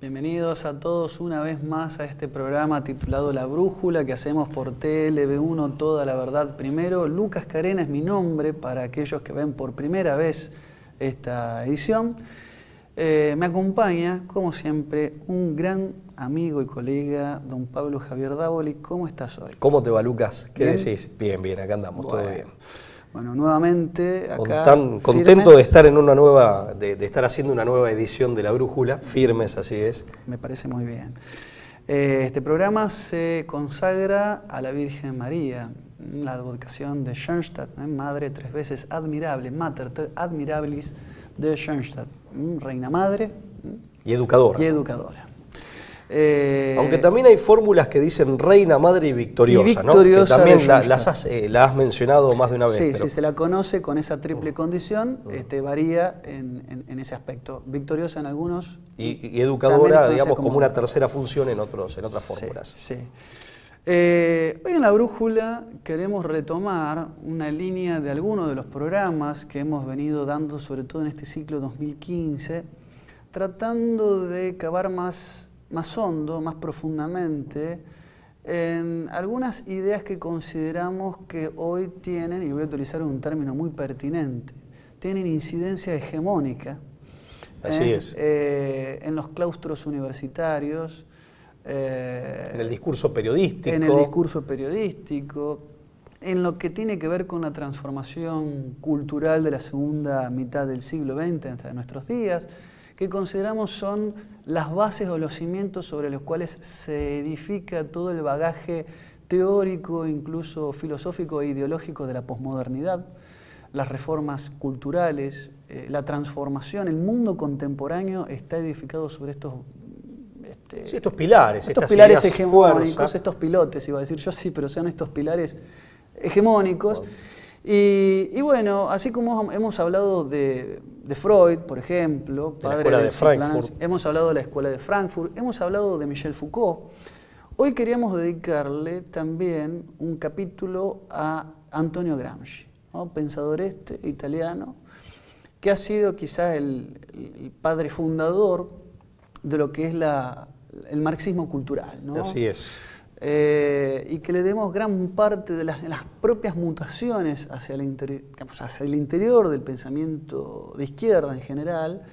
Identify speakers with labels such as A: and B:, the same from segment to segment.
A: Bienvenidos a todos una vez más a este programa titulado La Brújula que hacemos por TLB1 Toda la Verdad Primero. Lucas Carena es mi nombre para aquellos que ven por primera vez esta edición. Me acompaña, como siempre, un gran amigo y colega, don Pablo Javier Dávoli. ¿Cómo estás hoy?
B: ¿Cómo te va, Lucas? ¿Qué
A: ¿Bien?
B: decís? Bien, bien, acá andamos,
A: Bueno,
B: todo bien.
A: Bueno, nuevamente acá
B: Contento
A: firmes.
B: de estar en una nueva, de estar haciendo una nueva edición de La Brújula, firmes, así es.
A: Me parece muy bien. Este programa se consagra a la Virgen María, la advocación de Schoenstatt, Madre tres veces admirable, Mater Admirabilis de Schoenstatt, Reina Madre
B: Y educadora.
A: y educadora.
B: Aunque también hay fórmulas que dicen Reina, Madre y Victoriosa, ¿no? Que también la has mencionado más de una vez.
A: Sí,
B: pero...
A: sí, se la conoce con esa triple condición, varía en ese aspecto. Victoriosa en algunos.
B: Y educadora, digamos, como una tercera función en otras fórmulas.
A: Sí, sí. Hoy en La Brújula queremos retomar una línea de algunos de los programas que hemos venido dando, sobre todo en este ciclo 2015, tratando de cavar más hondo, más profundamente, en algunas ideas que consideramos que hoy tienen, y voy a utilizar un término muy pertinente, tienen incidencia hegemónica.
B: Así es.
A: En los claustros universitarios.
B: En el discurso periodístico.
A: En el discurso periodístico, en lo que tiene que ver con la transformación cultural de la segunda mitad del siglo XX hasta nuestros días, que consideramos son las bases o los cimientos sobre los cuales se edifica todo el bagaje teórico, incluso filosófico e ideológico de la posmodernidad, las reformas culturales, la transformación. El mundo contemporáneo está edificado sobre estos
B: pilares.
A: Estos pilares hegemónicos, estos pilotes, iba a decir yo, sí, pero son estos pilares hegemónicos. Y bueno, así como hemos hablado de Freud, por ejemplo, padre del psicoanálisis, hemos hablado de la Escuela de Frankfurt, hemos hablado de Michel Foucault, hoy queríamos dedicarle también un capítulo a Antonio Gramsci, ¿no? Pensador italiano, que ha sido quizás el padre fundador de lo que es el marxismo cultural, ¿no?
B: Así es.
A: Y que le demos gran parte de las propias mutaciones hacia el interior del pensamiento de izquierda en general,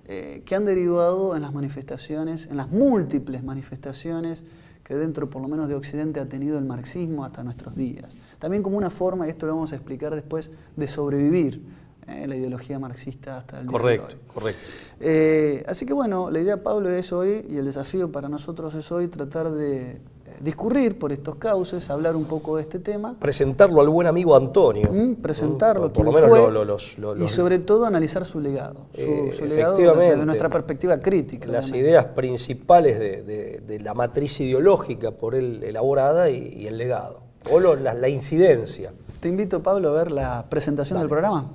A: que han derivado en las manifestaciones, en las múltiples manifestaciones que dentro, por lo menos de Occidente, ha tenido el marxismo hasta nuestros días. También como una forma, y esto lo vamos a explicar después, de sobrevivir la ideología marxista hasta el día de hoy.
B: Correcto.
A: Así que bueno, la idea, Pablo, es hoy, y el desafío para nosotros es hoy, tratar de discurrir por estos cauces, hablar un poco de este tema.
B: Presentarlo al buen amigo Antonio.
A: Presentarlo,
B: por lo
A: quién
B: menos
A: fue, y sobre todo analizar su legado. Su legado desde nuestra perspectiva crítica.
B: Las ideas principales de la matriz ideológica por él elaborada y el legado. O la incidencia.
A: Te invito, Pablo, a ver la presentación
B: Dale.
A: del programa.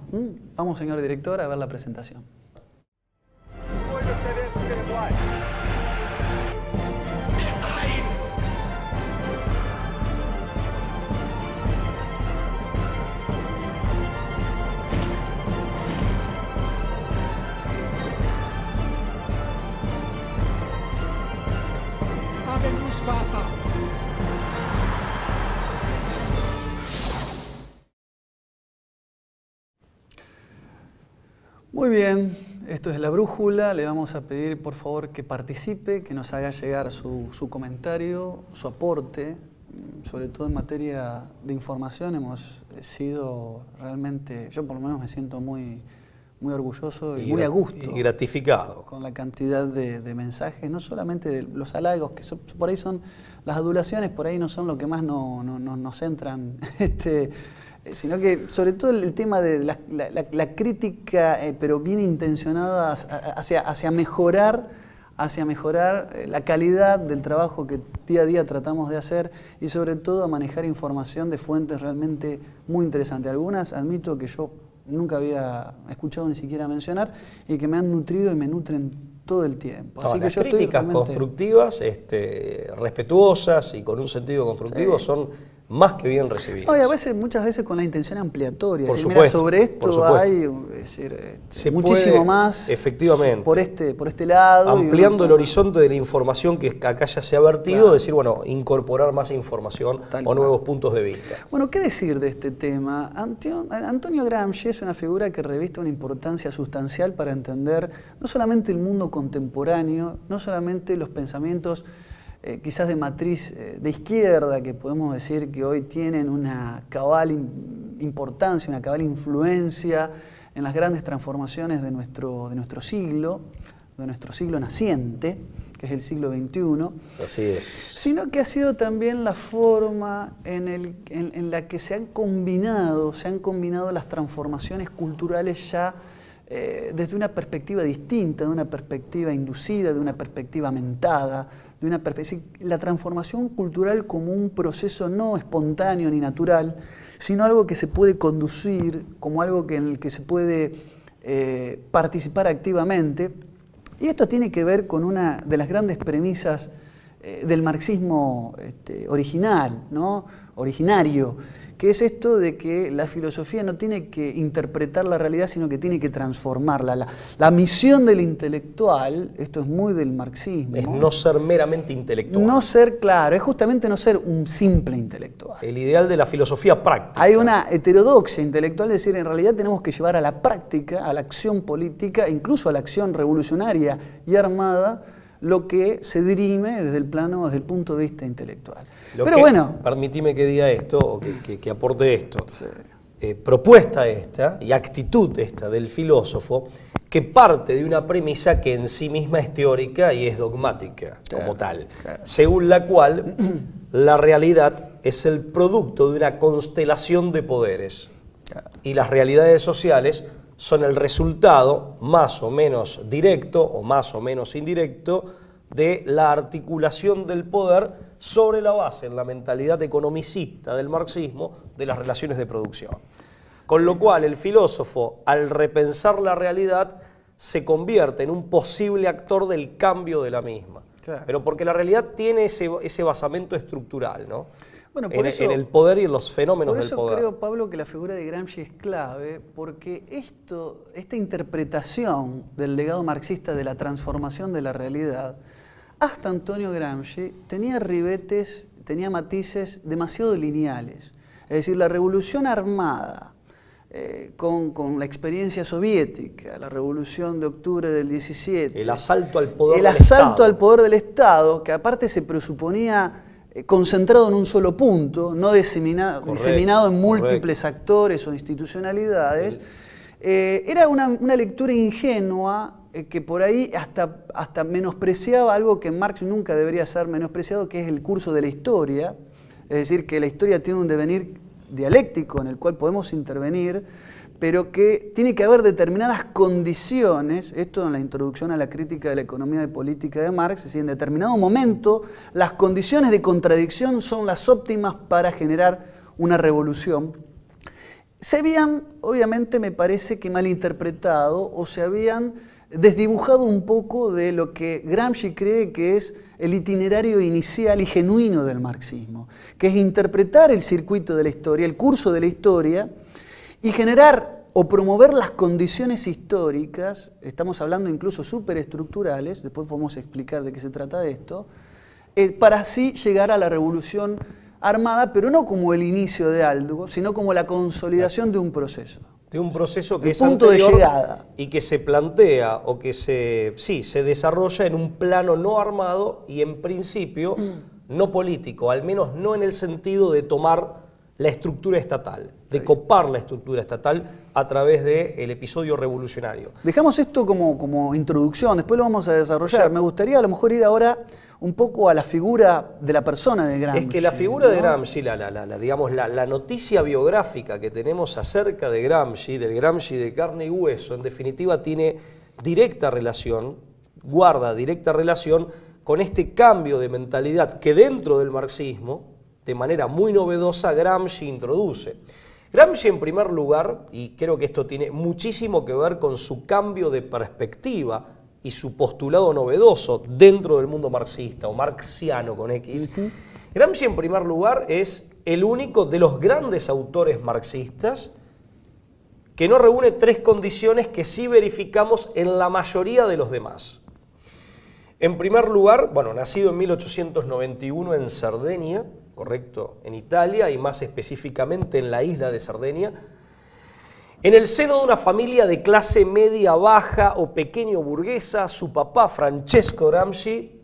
A: Vamos, señor director, a ver la presentación. Muy bien, esto es La Brújula. Le vamos a pedir, por favor, que participe, que nos haga llegar su comentario, su aporte, sobre todo en materia de información. Hemos sido realmente, yo por lo menos me siento muy orgulloso y muy a gusto.
B: Y gratificado.
A: Con la cantidad de mensajes, no solamente de los halagos, que por ahí son, las adulaciones por ahí no son lo que más nos entran, sino que sobre todo el tema de la crítica, pero bien intencionada hacia mejorar la calidad del trabajo que día a día tratamos de hacer y sobre todo a manejar información de fuentes realmente muy interesantes. Algunas admito que yo nunca había escuchado ni siquiera mencionar y que me han nutrido y me nutren todo el tiempo. Así que yo
B: críticas constructivas, respetuosas y con un sentido constructivo son más que bien recibidas.
A: No, y muchas veces con la intención ampliatoria.
B: Por
A: decir,
B: supuesto,
A: mira, sobre esto hay muchísimo
B: puede,
A: más
B: efectivamente,
A: por este lado.
B: Ampliando el horizonte de la información que acá ya se ha vertido, claro. Decir, bueno, incorporar más información o nuevos puntos de vista.
A: Bueno, ¿qué decir de este tema? Antonio Gramsci es una figura que reviste una importancia sustancial para entender no solamente el mundo contemporáneo, no solamente los pensamientos quizás de matriz de izquierda, que podemos decir que hoy tienen una cabal importancia, una cabal influencia en las grandes transformaciones de nuestro siglo naciente, que es el siglo XXI.
B: Así es.
A: Sino que ha sido también la forma en la que se han combinado las transformaciones culturales ya desde una perspectiva distinta, de una perspectiva inducida, de una perspectiva mentada, la transformación cultural como un proceso no espontáneo ni natural, sino algo que se puede conducir, como algo en el que se puede participar activamente. Y esto tiene que ver con una de las grandes premisas del marxismo original, ¿no? Originario, que es esto de que la filosofía no tiene que interpretar la realidad, sino que tiene que transformarla. La misión del intelectual, esto es muy del marxismo,
B: es no ser meramente intelectual.
A: No ser, claro, es justamente no ser un simple intelectual.
B: El ideal de la filosofía práctica.
A: Hay una heterodoxia intelectual, es decir, en realidad tenemos que llevar a la práctica, a la acción política, incluso a la acción revolucionaria y armada, lo que se dirime desde el punto de vista intelectual.
B: Permitime que diga esto, o que aporte esto. Sí. Propuesta esta y actitud esta del filósofo que parte de una premisa que en sí misma es teórica y es dogmática, como tal, según la cual la realidad es el producto de una constelación de poderes y las realidades sociales son el resultado más o menos directo o más o menos indirecto de la articulación del poder sobre la base, en la mentalidad economicista del marxismo, de las relaciones de producción. Con lo cual el filósofo, al repensar la realidad, se convierte en un posible actor del cambio de la misma. Claro. Pero porque la realidad tiene ese basamento estructural, ¿no?
A: Bueno,
B: en el poder y en los fenómenos del poder.
A: Por eso creo, Pablo, que la figura de Gramsci es clave, porque esta interpretación del legado marxista de la transformación de la realidad, hasta Antonio Gramsci tenía ribetes, tenía matices demasiado lineales. Es decir, la revolución armada, con la experiencia soviética, la revolución de octubre del 17.
B: El asalto al poder
A: del Estado. El asalto al poder del Estado, que aparte se presuponía concentrado en un solo punto, no diseminado en múltiples actores o institucionalidades, era una lectura ingenua que por ahí hasta menospreciaba algo que Marx nunca debería ser menospreciado, que es el curso de la historia, es decir, que la historia tiene un devenir dialéctico en el cual podemos intervenir, pero que tiene que haber determinadas condiciones, esto en la introducción a la crítica de la economía de política de Marx, es decir, en determinado momento las condiciones de contradicción son las óptimas para generar una revolución. Se habían, obviamente me parece que malinterpretado o se habían desdibujado un poco de lo que Gramsci cree que es el itinerario inicial y genuino del marxismo, que es interpretar el circuito de la historia, el curso de la historia, y generar o promover las condiciones históricas, estamos hablando incluso superestructurales, después podemos explicar de qué se trata esto, para así llegar a la revolución armada, pero no como el inicio de algo, sino como la consolidación de un proceso.
B: De un proceso que es
A: punto de llegada.
B: Y que se plantea o que se desarrolla en un plano no armado y en principio no político, al menos no en el sentido de tomar la estructura estatal, de copar la estructura estatal a través del episodio revolucionario.
A: Dejamos esto como introducción, después lo vamos a desarrollar. Sí. Me gustaría a lo mejor ir ahora un poco a la figura de la persona de Gramsci.
B: Es que la figura de Gramsci, digamos, la noticia biográfica que tenemos acerca de Gramsci, del Gramsci de carne y hueso, en definitiva tiene directa relación, guarda directa relación con este cambio de mentalidad que dentro del marxismo, de manera muy novedosa, Gramsci introduce. Gramsci, en primer lugar, y creo que esto tiene muchísimo que ver con su cambio de perspectiva y su postulado novedoso dentro del mundo marxista o marxiano con X, Gramsci, en primer lugar, es el único de los grandes autores marxistas que no reúne tres condiciones que sí verificamos en la mayoría de los demás. En primer lugar, bueno, nacido en 1891 en Cerdeña, correcto, en Italia, y más específicamente en la isla de Cerdeña, en el seno de una familia de clase media baja o pequeño burguesa. Su papá, Francesco Gramsci,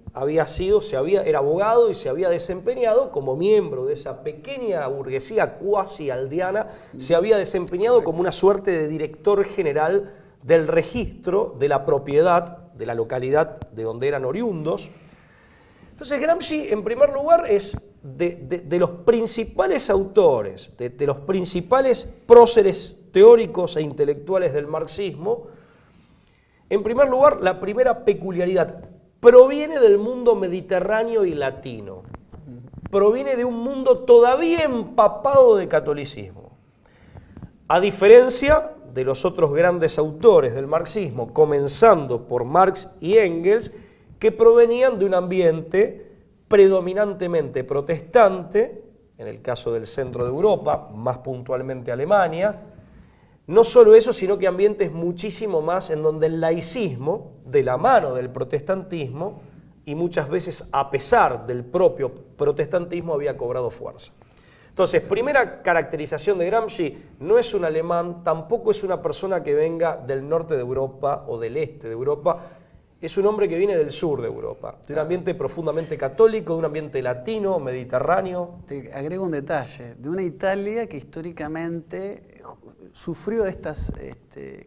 B: era abogado y se había desempeñado como miembro de esa pequeña burguesía cuasi aldeana, se había desempeñado como una suerte de director general del registro de la propiedad de la localidad de donde eran oriundos. Entonces Gramsci, en primer lugar, es de los principales autores, de los principales próceres teóricos e intelectuales del marxismo. En primer lugar, la primera peculiaridad: proviene del mundo mediterráneo y latino. Proviene de un mundo todavía empapado de catolicismo. A diferencia de los otros grandes autores del marxismo, comenzando por Marx y Engels, que provenían de un ambiente predominantemente protestante, en el caso del centro de Europa, más puntualmente Alemania. No solo eso, sino que ambientes muchísimo más en donde el laicismo, de la mano del protestantismo, y muchas veces a pesar del propio protestantismo, había cobrado fuerza. Entonces, primera caracterización de Gramsci: no es un alemán, tampoco es una persona que venga del norte de Europa o del este de Europa, es un hombre que viene del sur de Europa, de un ambiente profundamente católico, de un ambiente latino, mediterráneo.
A: Te agrego un detalle, de una Italia que históricamente sufrió de estas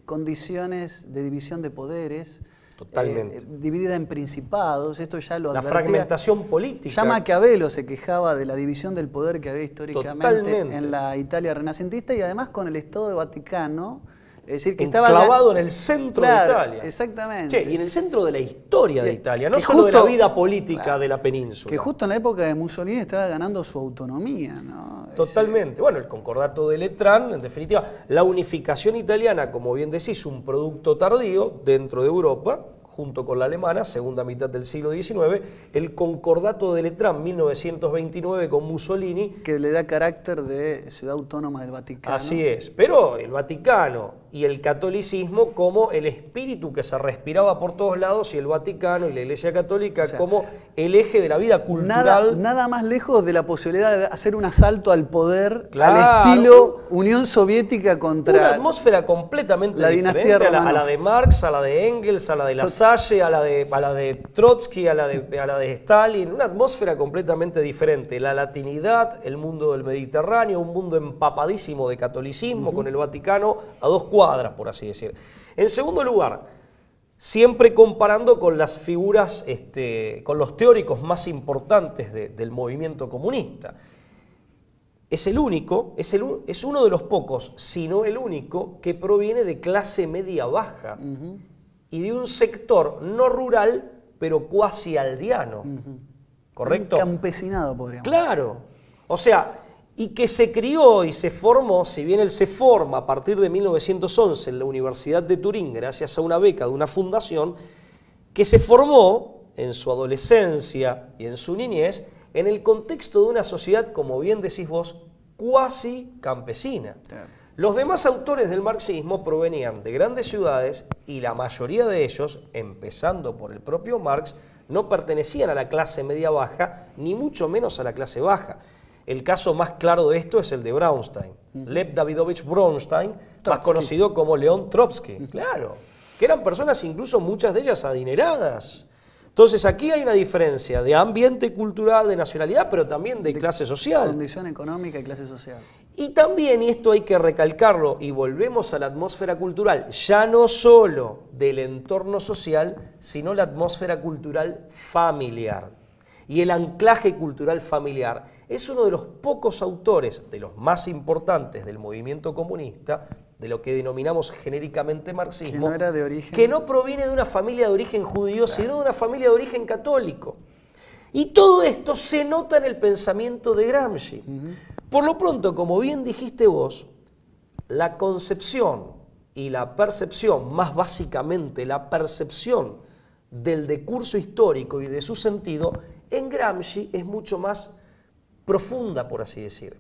A: condiciones de división de poderes,
B: Totalmente.
A: Dividida en principados. Esto ya lo advertía.
B: La fragmentación política.
A: Ya Maquiavelo se quejaba de la división del poder que había históricamente
B: Totalmente.
A: en la Italia renacentista, y además con el Estado de Vaticano. Es decir, que
B: estaba clavado en el centro de Italia.
A: Exactamente.
B: Che, y en el centro de la historia de Italia, no solo de la vida política de la península.
A: Que justo en la época de Mussolini estaba ganando su autonomía, ¿no?
B: Totalmente. Bueno, el Concordato de Letrán, en definitiva, la unificación italiana, como bien decís, un producto tardío dentro de Europa, junto con la alemana, segunda mitad del siglo XIX, el Concordato de Letrán, 1929, con Mussolini.
A: Que le da carácter de ciudad autónoma del Vaticano.
B: Así es, pero el Vaticano y el catolicismo como el espíritu que se respiraba por todos lados, y el Vaticano y la Iglesia Católica, o sea, como el eje de la vida cultural.
A: Nada más lejos de la posibilidad de hacer un asalto al poder, al estilo Unión Soviética contra
B: una atmósfera completamente
A: la
B: diferente
A: dinastía
B: a la de Marx, a la de Engels, a la de Lasalle, a la de Trotsky, a la de Stalin. Una atmósfera completamente diferente. La latinidad, el mundo del Mediterráneo, un mundo empapadísimo de catolicismo, con el Vaticano a 2 cuadras, por así decir. En segundo lugar, siempre comparando con las figuras, con los teóricos más importantes del movimiento comunista. Es uno de los pocos, si no el único, que proviene de clase media baja y de un sector no rural, pero cuasi aldeano. ¿Correcto?
A: Un campesinado, podríamos decir.
B: Claro. O sea, y que se crió y se formó, si bien él se forma a partir de 1911 en la Universidad de Turín, gracias a una beca de una fundación, que se formó en su adolescencia y en su niñez en el contexto de una sociedad, como bien decís vos, cuasi campesina. Claro. Los demás autores del marxismo provenían de grandes ciudades y la mayoría de ellos, empezando por el propio Marx, no pertenecían a la clase media-baja, ni mucho menos a la clase baja. El caso más claro de esto es el de Braunstein, Lev Davidovich Braunstein, más conocido como León Trotsky. Claro, que eran personas incluso muchas de ellas adineradas. Entonces aquí hay una diferencia de ambiente cultural, de nacionalidad, pero también de clase social.
A: Condición económica y clase social.
B: Y también, y esto hay que recalcarlo, y volvemos a la atmósfera cultural, ya no solo del entorno social, sino la atmósfera cultural familiar. Y el anclaje cultural familiar es uno de los pocos autores, de los más importantes del movimiento comunista, de lo que denominamos genéricamente marxismo,
A: que no era de origen,
B: que no proviene de una familia de origen judío, sino de una familia de origen católico. Y todo esto se nota en el pensamiento de Gramsci. Por lo pronto, como bien dijiste vos, la concepción y la percepción, más básicamente la percepción del decurso histórico y de su sentido, en Gramsci es mucho más profunda, por así decir.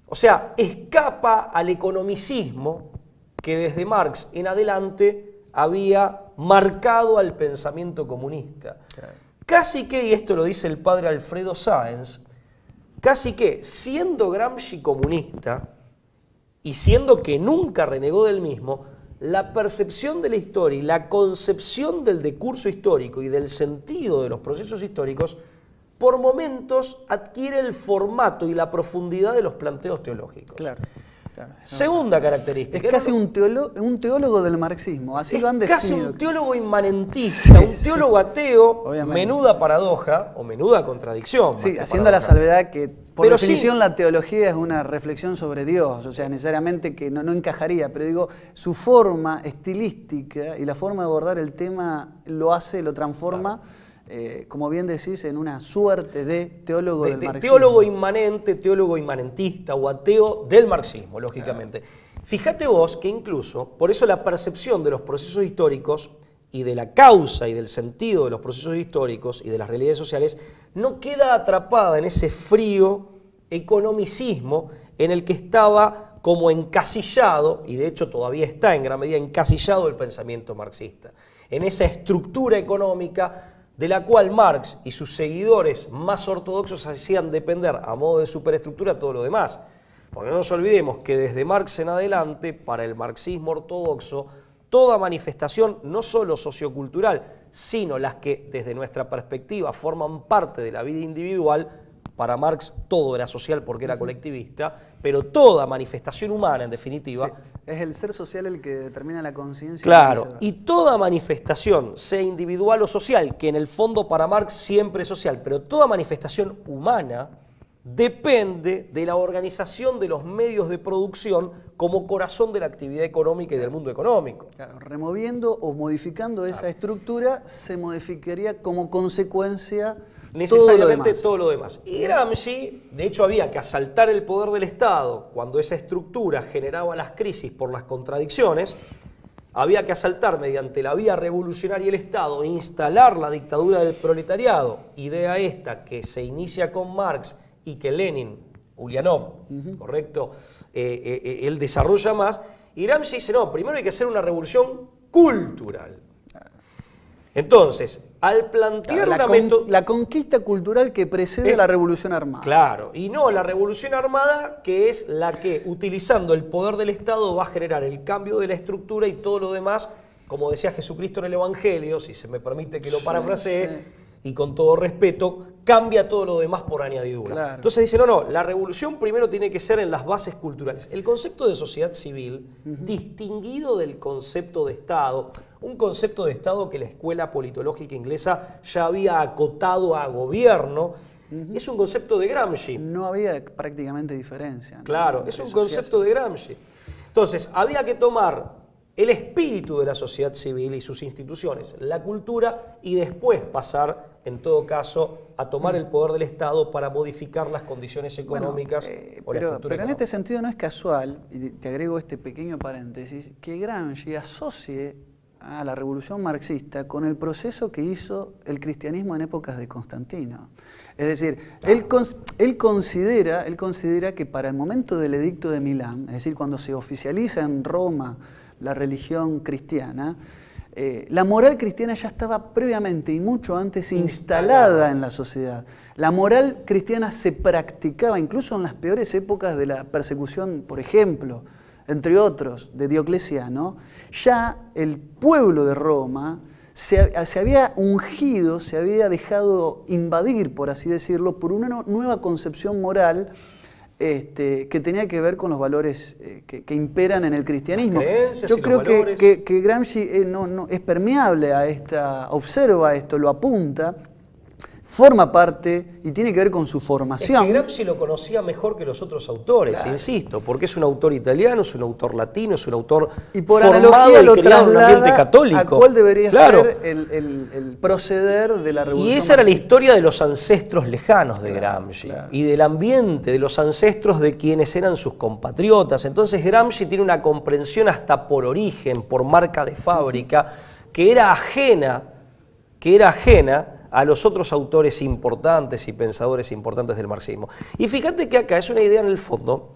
B: O sea, escapa al economicismo que desde Marx en adelante había marcado al pensamiento comunista. Claro. Casi que, y esto lo dice el padre Alfredo Sáenz, casi que siendo Gramsci comunista y siendo que nunca renegó del mismo, la percepción de la historia y la concepción del decurso histórico y del sentido de los procesos históricos por momentos adquiere el formato y la profundidad de los planteos teológicos.
A: Claro, claro.
B: Segunda característica.
A: Es casi un teólogo del marxismo, así lo han definido.
B: Casi un teólogo inmanentista, un teólogo ateo,
A: obviamente.
B: Menuda paradoja o menuda contradicción.
A: Sí, haciendo la salvedad que por definición la teología es una reflexión sobre Dios, o sea, necesariamente que no encajaría, pero digo, su forma estilística y la forma de abordar el tema lo transforma. Claro. Como bien decís, en una suerte de teólogo del marxismo.
B: Teólogo inmanente, teólogo inmanentista o ateo del marxismo, lógicamente. Fíjate vos que incluso, por eso la percepción de los procesos históricos y de la causa y del sentido de los procesos históricos y de las realidades sociales no queda atrapada en ese frío economicismo en el que estaba como encasillado, y de hecho todavía está en gran medida encasillado el pensamiento marxista, en esa estructura económica de la cual Marx y sus seguidores más ortodoxos hacían depender a modo de superestructura todo lo demás. Porque no nos olvidemos que desde Marx en adelante, para el marxismo ortodoxo, toda manifestación, no solo sociocultural, sino las que desde nuestra perspectiva forman parte de la vida individual, para Marx todo era social porque era colectivista, pero toda manifestación humana, en definitiva...
A: Sí, es el ser social el que determina la conciencia.
B: Claro, y toda manifestación, sea individual o social, que en el fondo para Marx siempre es social, pero toda manifestación humana depende de la organización de los medios de producción como corazón de la actividad económica y del mundo económico.
A: Claro, removiendo o modificando esa estructura, se modificaría como consecuencia...
B: necesariamente todo lo demás. Y Gramsci, de hecho, había que asaltar el poder del Estado cuando esa estructura generaba las crisis por las contradicciones, había que asaltar mediante la vía revolucionaria el Estado e instalar la dictadura del proletariado, idea esta que se inicia con Marx y que Lenin, Ulyanov, ¿correcto?, él desarrolla más, y Gramsci dice, no, primero hay que hacer una revolución cultural. Entonces, al plantear
A: la conquista cultural que precede la revolución armada.
B: Claro, y no la revolución armada, que es la que, utilizando el poder del Estado, va a generar el cambio de la estructura y todo lo demás, como decía Jesucristo en el Evangelio, si se me permite que lo parafrasee, y con todo respeto, cambia todo lo demás por añadidura. Claro. Entonces dice, no, la revolución primero tiene que ser en las bases culturales. El concepto de sociedad civil, distinguido del concepto de Estado, un concepto de Estado que la escuela politológica inglesa ya había acotado a gobierno, es un concepto de Gramsci.
A: No había prácticamente diferencia, ¿no?
B: Claro, es un concepto de Gramsci. Entonces, había que tomar el espíritu de la sociedad civil y sus instituciones, la cultura, y después pasar, en todo caso, a tomar el poder del Estado para modificar las condiciones económicas o la estructura
A: pero en este sentido no es casual, y te agrego este pequeño paréntesis, que Gramsci asocie a la revolución marxista con el proceso que hizo el cristianismo en épocas de Constantino. Es decir, él considera que para el momento del Edicto de Milán, es decir, cuando se oficializa en Roma la religión cristiana, la moral cristiana ya estaba previamente y mucho antes instalada en la sociedad. La moral cristiana se practicaba incluso en las peores épocas de la persecución, por ejemplo, entre otros, de Diocleciano. Ya el pueblo de Roma se había ungido, se había dejado invadir, por así decirlo, por una nueva concepción moral que tenía que ver con los valores que imperan en el cristianismo. Yo creo que Gramsci es permeable a observa esto, lo apunta, forma parte y tiene que ver con su formación.
B: Es que Gramsci lo conocía mejor que los otros autores, claro, insisto, porque es un autor italiano, es un autor latino, es un autor
A: y por
B: formado
A: analogía lo
B: y criado en un ambiente
A: traslada
B: católico.
A: A cuál debería
B: claro.
A: ser el proceder de la revolución.
B: Y esa era la historia de los ancestros lejanos de Gramsci,
A: claro.
B: Y del ambiente, de los ancestros de quienes eran sus compatriotas. Entonces Gramsci tiene una comprensión hasta por origen, por marca de fábrica, que era ajena a los otros autores importantes y pensadores importantes del marxismo. Y fíjate que acá es una idea en el fondo,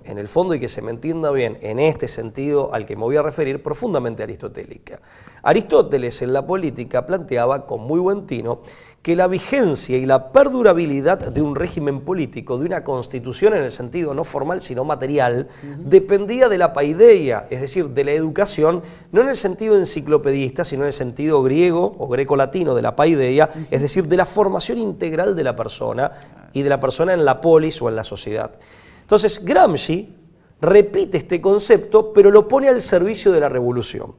B: y que se me entienda bien, en este sentido al que me voy a referir, profundamente aristotélica. Aristóteles en la política planteaba con muy buen tino que la vigencia y la perdurabilidad de un régimen político, de una constitución en el sentido no formal sino material, dependía de la paideia, es decir, de la educación, no en el sentido enciclopedista, sino en el sentido griego o greco-latino de la paideia, es decir, de la formación integral de la persona y de la persona en la polis o en la sociedad. Entonces, Gramsci repite este concepto, pero lo pone al servicio de la revolución.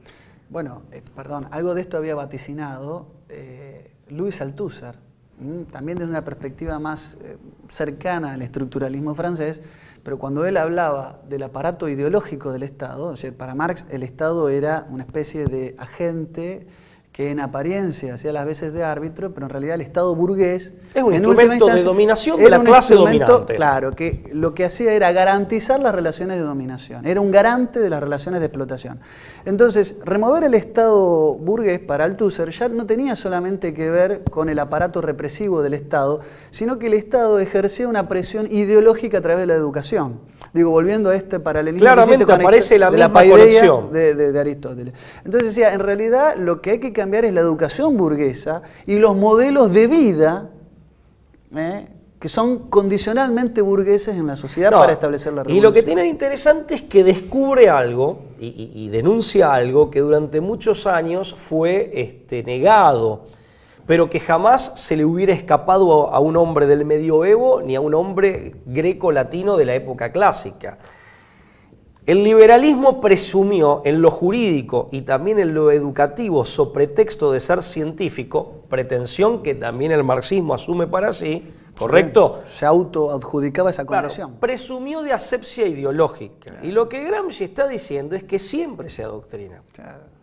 A: Bueno, perdón, algo de esto había vaticinado Louis Althusser, también desde una perspectiva más cercana al estructuralismo francés, pero cuando él hablaba del aparato ideológico del Estado, o sea, para Marx el Estado era una especie de agente que en apariencia hacía las veces de árbitro, pero en realidad el Estado burgués...
B: Es un instrumento de dominación de la clase dominante.
A: Claro, que lo que hacía era garantizar las relaciones de dominación, era un garante de las relaciones de explotación. Entonces, remover el Estado burgués para Althusser ya no tenía solamente que ver con el aparato represivo del Estado, sino que el Estado ejercía una presión ideológica a través de la educación. Digo, volviendo a este paralelismo
B: claramente
A: que
B: aparece la misma
A: paideia
B: conexión
A: de Aristóteles. Entonces decía, en realidad lo que hay que cambiar es la educación burguesa y los modelos de vida que son condicionalmente burgueses en la sociedad para establecer la revolución.
B: Y lo que tiene de interesante es que descubre algo y denuncia algo que durante muchos años fue negado, pero que jamás se le hubiera escapado a un hombre del medioevo ni a un hombre greco-latino de la época clásica. El liberalismo presumió en lo jurídico y también en lo educativo, so pretexto de ser científico, pretensión que también el marxismo asume para sí, ¿correcto?
A: Sí, se autoadjudicaba esa condición.
B: Claro, presumió de asepsia ideológica. Claro. Y lo que Gramsci está diciendo es que siempre se adoctrina. Claro.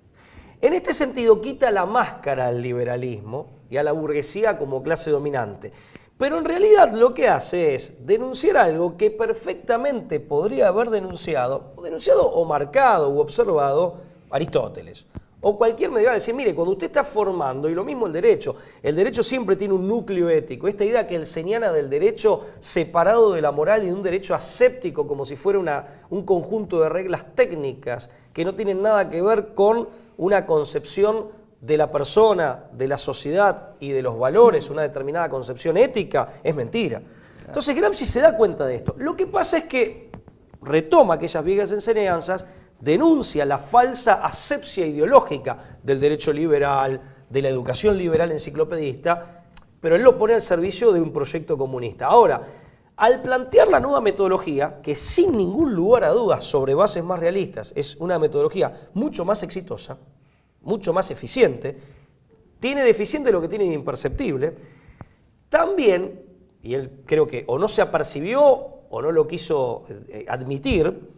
B: En este sentido, quita la máscara al liberalismo y a la burguesía como clase dominante. Pero en realidad lo que hace es denunciar algo que perfectamente podría haber denunciado o marcado o observado Aristóteles. O cualquier medieval. Decir, mire, cuando usted está formando, y lo mismo el derecho siempre tiene un núcleo ético. Esta idea que él señala del derecho separado de la moral y de un derecho aséptico, como si fuera un conjunto de reglas técnicas que no tienen nada que ver con una concepción de la persona, de la sociedad y de los valores, una determinada concepción ética, es mentira. Entonces Gramsci se da cuenta de esto. Lo que pasa es que retoma aquellas viejas enseñanzas, denuncia la falsa asepsia ideológica del derecho liberal, de la educación liberal enciclopedista, pero él lo pone al servicio de un proyecto comunista. Ahora, al plantear la nueva metodología, que sin ningún lugar a dudas sobre bases más realistas, es una metodología mucho más exitosa, mucho más eficiente, tiene deficiente lo que tiene de imperceptible, también, y él creo que o no se apercibió o no lo quiso admitir,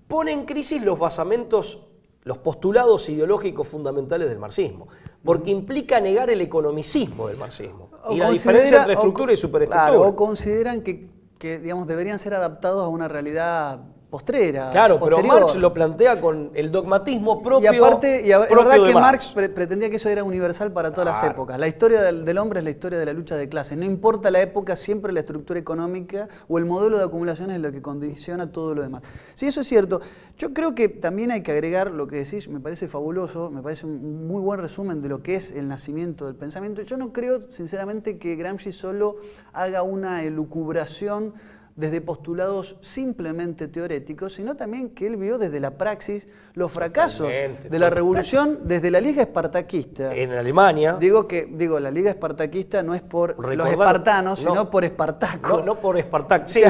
B: pone en crisis los basamentos, los postulados ideológicos fundamentales del marxismo, porque implica negar el economicismo del marxismo y la diferencia entre estructura y superestructura.
A: Claro, o consideran que digamos, deberían ser adaptados a una realidad postrera.
B: Claro,
A: posterior.
B: pero Marx lo plantea con el dogmatismo propio.
A: Y aparte, es verdad que Marx
B: Marx
A: pretendía que eso era universal para todas las épocas. La historia del hombre es la historia de la lucha de clases. No importa la época, siempre la estructura económica o el modelo de acumulación es lo que condiciona todo lo demás. Sí, eso es cierto. Yo creo que también hay que agregar lo que decís, me parece fabuloso, me parece un muy buen resumen de lo que es el nacimiento del pensamiento. Yo no creo, sinceramente, que Gramsci solo haga una elucubración desde postulados simplemente teóreticos, sino también que él vio desde la praxis los fracasos de la revolución desde la Liga Espartaquista.
B: En Alemania.
A: Digo, la Liga Espartaquista no es por los espartanos, sino por Espartaco.
B: No por Espartaco, sí.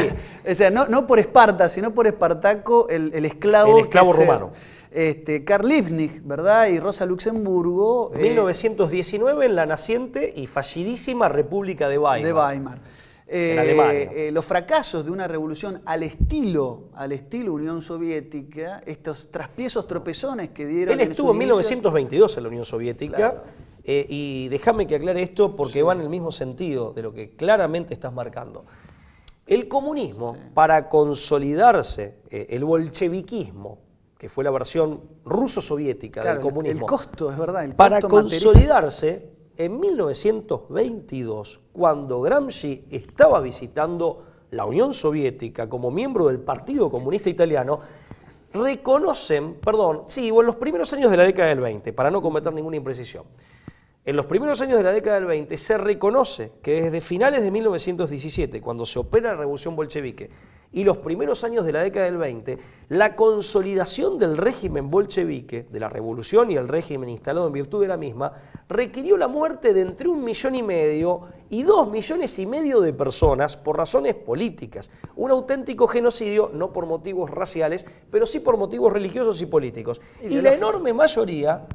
A: O sea, no por Esparta, sino por Espartaco, el esclavo.
B: El esclavo romano.
A: Karl Liebknecht, ¿verdad? Y Rosa Luxemburgo.
B: 1919 en la naciente y fallidísima República de Weimar.
A: De Weimar.
B: En Alemania.
A: Los fracasos de una revolución al estilo Unión Soviética, estos traspiezos, tropezones que dieron.
B: Él estuvo en 1922 en la Unión Soviética, claro. Y déjame que aclare esto porque va en el mismo sentido de lo que claramente estás marcando. El comunismo, para consolidarse, el bolcheviquismo, que fue la versión ruso-soviética del comunismo.
A: El costo, es verdad.
B: Para consolidarse, en 1922, cuando Gramsci estaba visitando la Unión Soviética como miembro del Partido Comunista Italiano, reconocen, en los primeros años de la década del 20, para no cometer ninguna imprecisión, en los primeros años de la década del 20 se reconoce que desde finales de 1917, cuando se opera la Revolución Bolchevique, y los primeros años de la década del 20, la consolidación del régimen bolchevique, de la revolución y el régimen instalado en virtud de la misma, requirió la muerte de entre 1,5 millones y 2,5 millones de personas por razones políticas. Un auténtico genocidio, no por motivos raciales, pero sí por motivos religiosos y políticos. Y la enorme mayoría,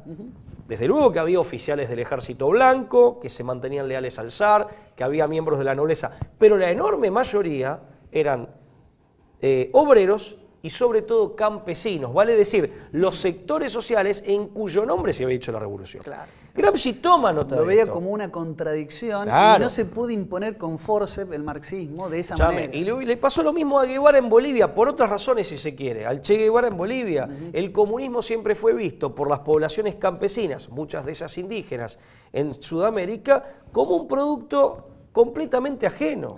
B: desde luego que había oficiales del ejército blanco, que se mantenían leales al zar, que había miembros de la nobleza, pero la enorme mayoría eran obreros y sobre todo campesinos, vale decir, los sectores sociales en cuyo nombre se había hecho la revolución.
A: Claro.
B: Gramsci toma nota de esto.
A: Lo veía como una contradicción, claro, y no se pudo imponer con forceps el marxismo de esa manera.
B: Y le pasó lo mismo a Guevara en Bolivia, por otras razones si se quiere. Al Che Guevara en Bolivia, el comunismo siempre fue visto por las poblaciones campesinas, muchas de ellas indígenas, en Sudamérica, como un producto completamente ajeno.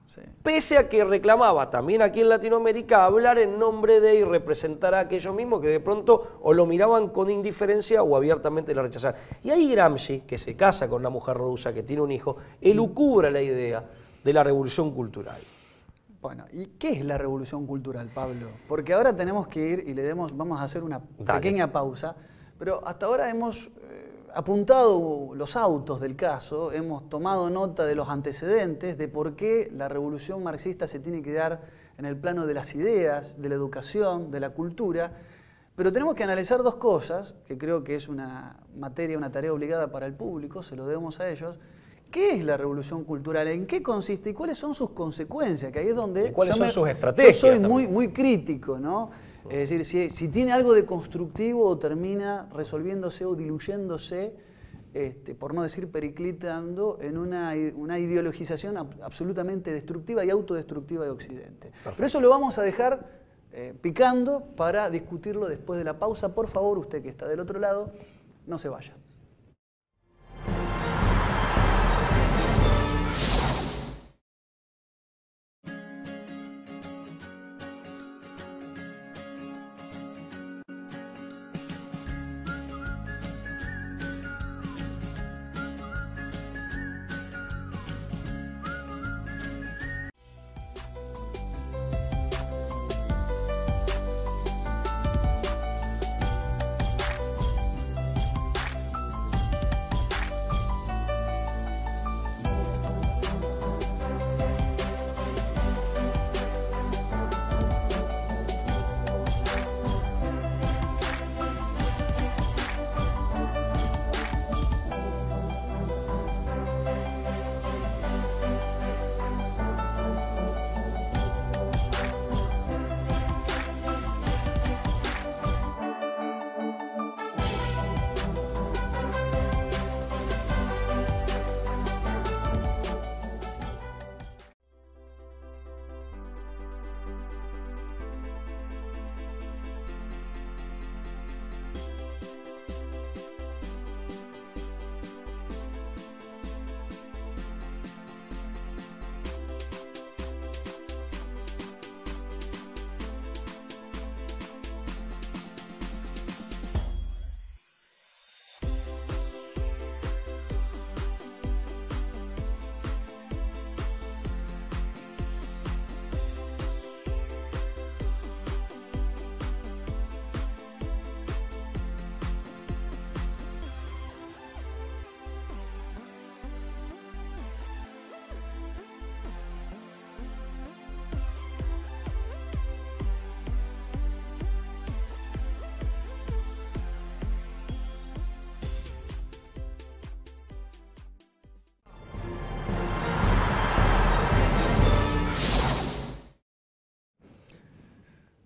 B: Sí. Pese a que reclamaba también aquí en Latinoamérica hablar en nombre de y representar a aquellos mismos que de pronto o lo miraban con indiferencia o abiertamente lo rechazaban. Y ahí Gramsci, que se casa con una mujer rusa, que tiene un hijo, elucubra la idea de la revolución cultural.
A: Bueno, ¿y qué es la revolución cultural, Pablo? Porque ahora tenemos que ir y vamos a hacer una pequeña pausa, pero hasta ahora hemos apuntado los autos del caso, hemos tomado nota de los antecedentes, de por qué la revolución marxista se tiene que dar en el plano de las ideas, de la educación, de la cultura, pero tenemos que analizar dos cosas, que creo que es una tarea obligada para el público, se lo debemos a ellos. ¿Qué es la revolución cultural? ¿En qué consiste? ¿Y cuáles son sus consecuencias? Que ahí es donde
B: ¿cuáles son sus estrategias?
A: Yo soy muy crítico, ¿no? Es decir, si tiene algo de constructivo o termina resolviéndose o diluyéndose, por no decir periclitando, en una ideologización absolutamente destructiva y autodestructiva de Occidente. Perfecto. Pero eso lo vamos a dejar picando para discutirlo después de la pausa. Por favor, usted que está del otro lado, no se vaya.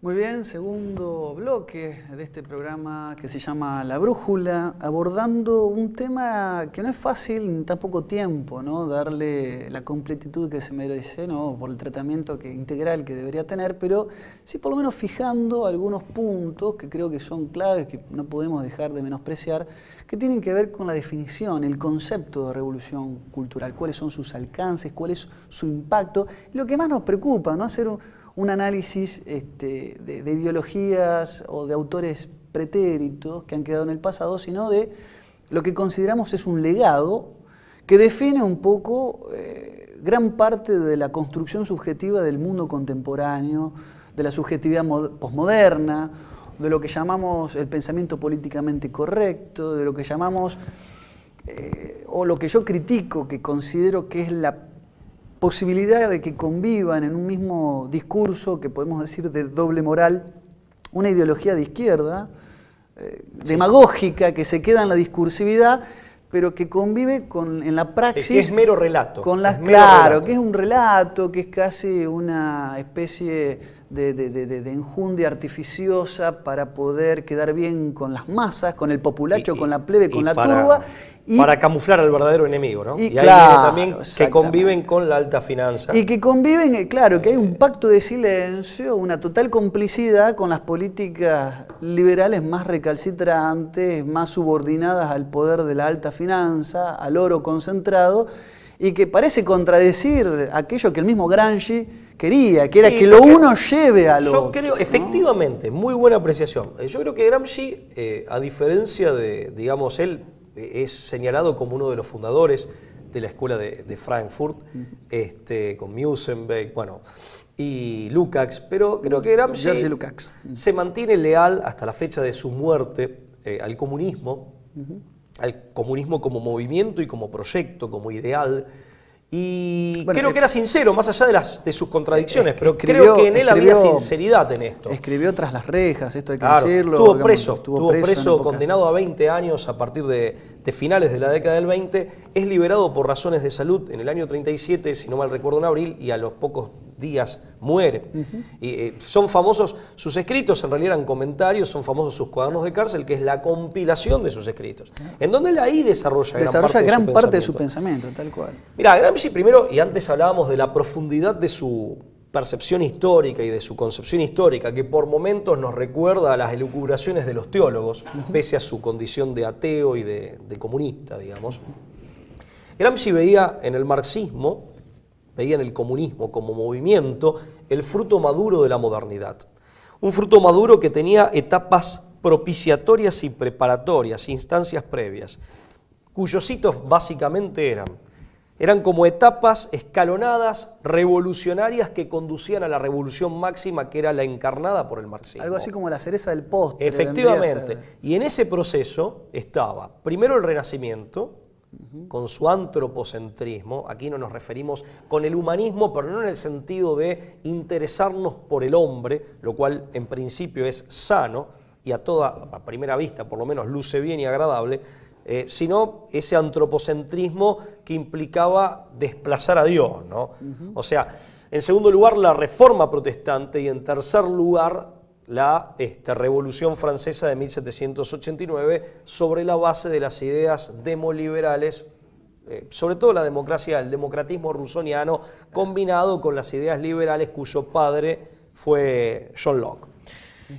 A: Muy bien, segundo bloque de este programa que se llama La Brújula, abordando un tema que no es fácil en tan poco tiempo, ¿no? Darle la completitud que se merece, ¿no? Por el tratamiento integral que debería tener, pero sí por lo menos fijando algunos puntos que creo que son claves, que no podemos dejar de menospreciar, que tienen que ver con la definición, el concepto de revolución cultural, cuáles son sus alcances, cuál es su impacto, y lo que más nos preocupa, ¿no? Hacer un análisis de ideologías o de autores pretéritos que han quedado en el pasado, sino de lo que consideramos es un legado que define un poco gran parte de la construcción subjetiva del mundo contemporáneo, de la subjetividad posmoderna, de lo que llamamos el pensamiento políticamente correcto, de lo que llamamos, o lo que yo critico, que considero que es la posibilidad de que convivan en un mismo discurso, que podemos decir de doble moral, una ideología de izquierda, demagógica, que se queda en la discursividad, pero que convive en la praxis.
B: Que es mero relato.
A: Claro, que es un relato, que es casi una especie de enjundia artificiosa para poder quedar bien con las masas, con el populacho, con la plebe, con la turba.
B: Para camuflar al verdadero enemigo, ¿no? Y
A: claro,
B: ahí viene también que conviven con la alta finanza.
A: Y que conviven, claro, que hay un pacto de silencio, una total complicidad con las políticas liberales más recalcitrantes, más subordinadas al poder de la alta finanza, al oro concentrado, y que parece contradecir aquello que el mismo Gramsci quería, que era que lo uno lleve a lo otro.
B: Yo creo, efectivamente, muy buena apreciación. Yo creo que Gramsci, a diferencia de, digamos, él es señalado como uno de los fundadores de la escuela de Frankfurt, con Musenbeck, bueno, y Lukács, pero creo que Gramsci se mantiene leal hasta la fecha de su muerte al comunismo como movimiento y como proyecto, como ideal. Y bueno, creo que era sincero, más allá de sus contradicciones, pero creo que en él había sinceridad en esto.
A: Escribió Tras las rejas, esto hay que decirlo.
B: Estuvo preso, condenado a 20 años a partir de finales de la década del 20, es liberado por razones de salud en el año 37, si no mal recuerdo en abril, y a los pocos días muere. Y son famosos sus escritos, en realidad eran comentarios, son famosos sus cuadernos de cárcel, que es la compilación de sus escritos, en donde él ahí desarrolla gran parte de su pensamiento,
A: tal cual.
B: Mirá, Gramsci primero, y antes hablábamos de la profundidad de su percepción histórica y de su concepción histórica, que por momentos nos recuerda a las elucubraciones de los teólogos, pese a su condición de ateo y de comunista, digamos. Gramsci veía en el marxismo, veía en el comunismo como movimiento, el fruto maduro de la modernidad. Un fruto maduro que tenía etapas propiciatorias y preparatorias, instancias previas, cuyos hitos básicamente eran como etapas escalonadas, revolucionarias, que conducían a la revolución máxima, que era la encarnada por el marxismo.
A: Algo así como la cereza del postre.
B: Efectivamente. Y en ese proceso estaba primero el Renacimiento, con su antropocentrismo. Aquí no nos referimos con el humanismo, pero no en el sentido de interesarnos por el hombre, lo cual en principio es sano y a primera vista por lo menos luce bien y agradable, sino ese antropocentrismo que implicaba desplazar a Dios, ¿no? O sea, en segundo lugar la Reforma Protestante y en tercer lugar la Revolución Francesa de 1789 sobre la base de las ideas demoliberales, sobre todo la democracia, el democratismo rusoniano combinado con las ideas liberales cuyo padre fue John Locke.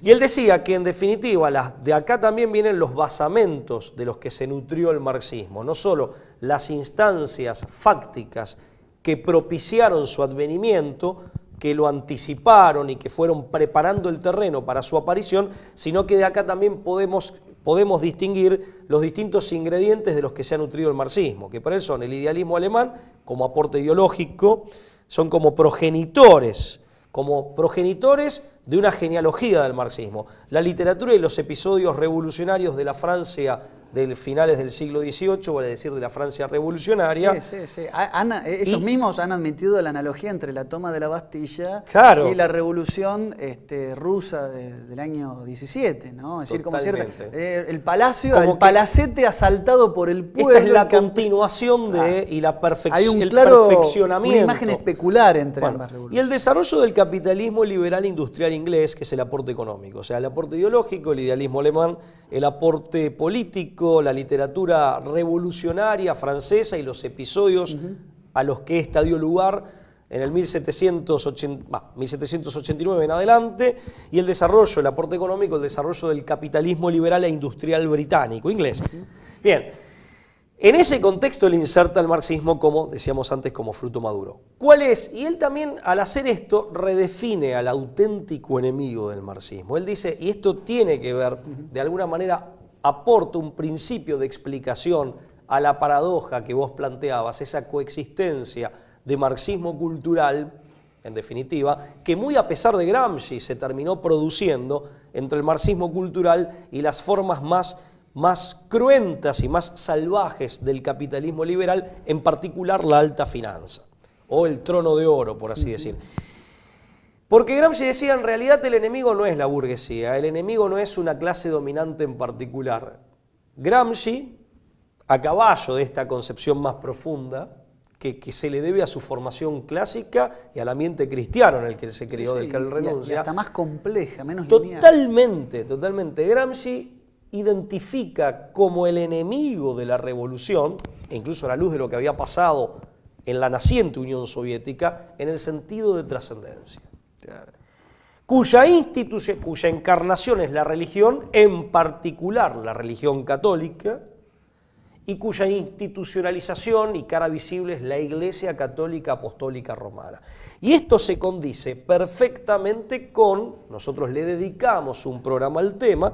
B: Y él decía que en definitiva de acá también vienen los basamentos de los que se nutrió el marxismo, no solo las instancias fácticas que propiciaron su advenimiento, que lo anticiparon y que fueron preparando el terreno para su aparición, sino que de acá también podemos distinguir los distintos ingredientes de los que se ha nutrido el marxismo, que para él son el idealismo alemán como aporte ideológico, son como progenitores de una genealogía del marxismo. La literatura y los episodios revolucionarios de la Francia de finales del siglo XVIII, vale decir, de la Francia revolucionaria.
A: Sí. Ellos mismos han admitido la analogía entre la toma de la Bastilla y la revolución rusa del año 17, ¿no? Es decir, como cierto, el palacio, como el palacete asaltado por el pueblo.
B: Esta es la continuación y la
A: hay un
B: el
A: claro,
B: perfeccionamiento.
A: Una imagen especular entre ambas revoluciones.
B: Y el desarrollo del capitalismo liberal industrial inglés, que es el aporte económico, o sea, el aporte ideológico, el idealismo alemán, el aporte político, la literatura revolucionaria francesa y los episodios a los que esta dio lugar en el 1789 en adelante, y el desarrollo, el aporte económico, el desarrollo del capitalismo liberal e industrial británico, inglés. Bien, en ese contexto él inserta el marxismo, como decíamos antes, como fruto maduro. ¿Cuál es? Y él también, al hacer esto, redefine al auténtico enemigo del marxismo. Él dice, y esto tiene que ver, de alguna manera, aporta un principio de explicación a la paradoja que vos planteabas, esa coexistencia de marxismo cultural, en definitiva, que muy a pesar de Gramsci se terminó produciendo entre el marxismo cultural y las formas más cruentas y más salvajes del capitalismo liberal, en particular la alta finanza, o el trono de oro, por así decir. Porque Gramsci decía, en realidad el enemigo no es la burguesía, el enemigo no es una clase dominante en particular. Gramsci, a caballo de esta concepción más profunda, que se le debe a su formación clásica y al ambiente cristiano en el que él se crió, del que él renuncia.
A: Y hasta más compleja, menos
B: lineal. Totalmente. Gramsci identifica como el enemigo de la revolución, e incluso a la luz de lo que había pasado en la naciente Unión Soviética, en el sentido de trascendencia. Claro. Cuya encarnación es la religión, en particular la religión católica, y cuya institucionalización y cara visible es la Iglesia Católica Apostólica Romana. Y esto se condice perfectamente con, nosotros le dedicamos un programa al tema,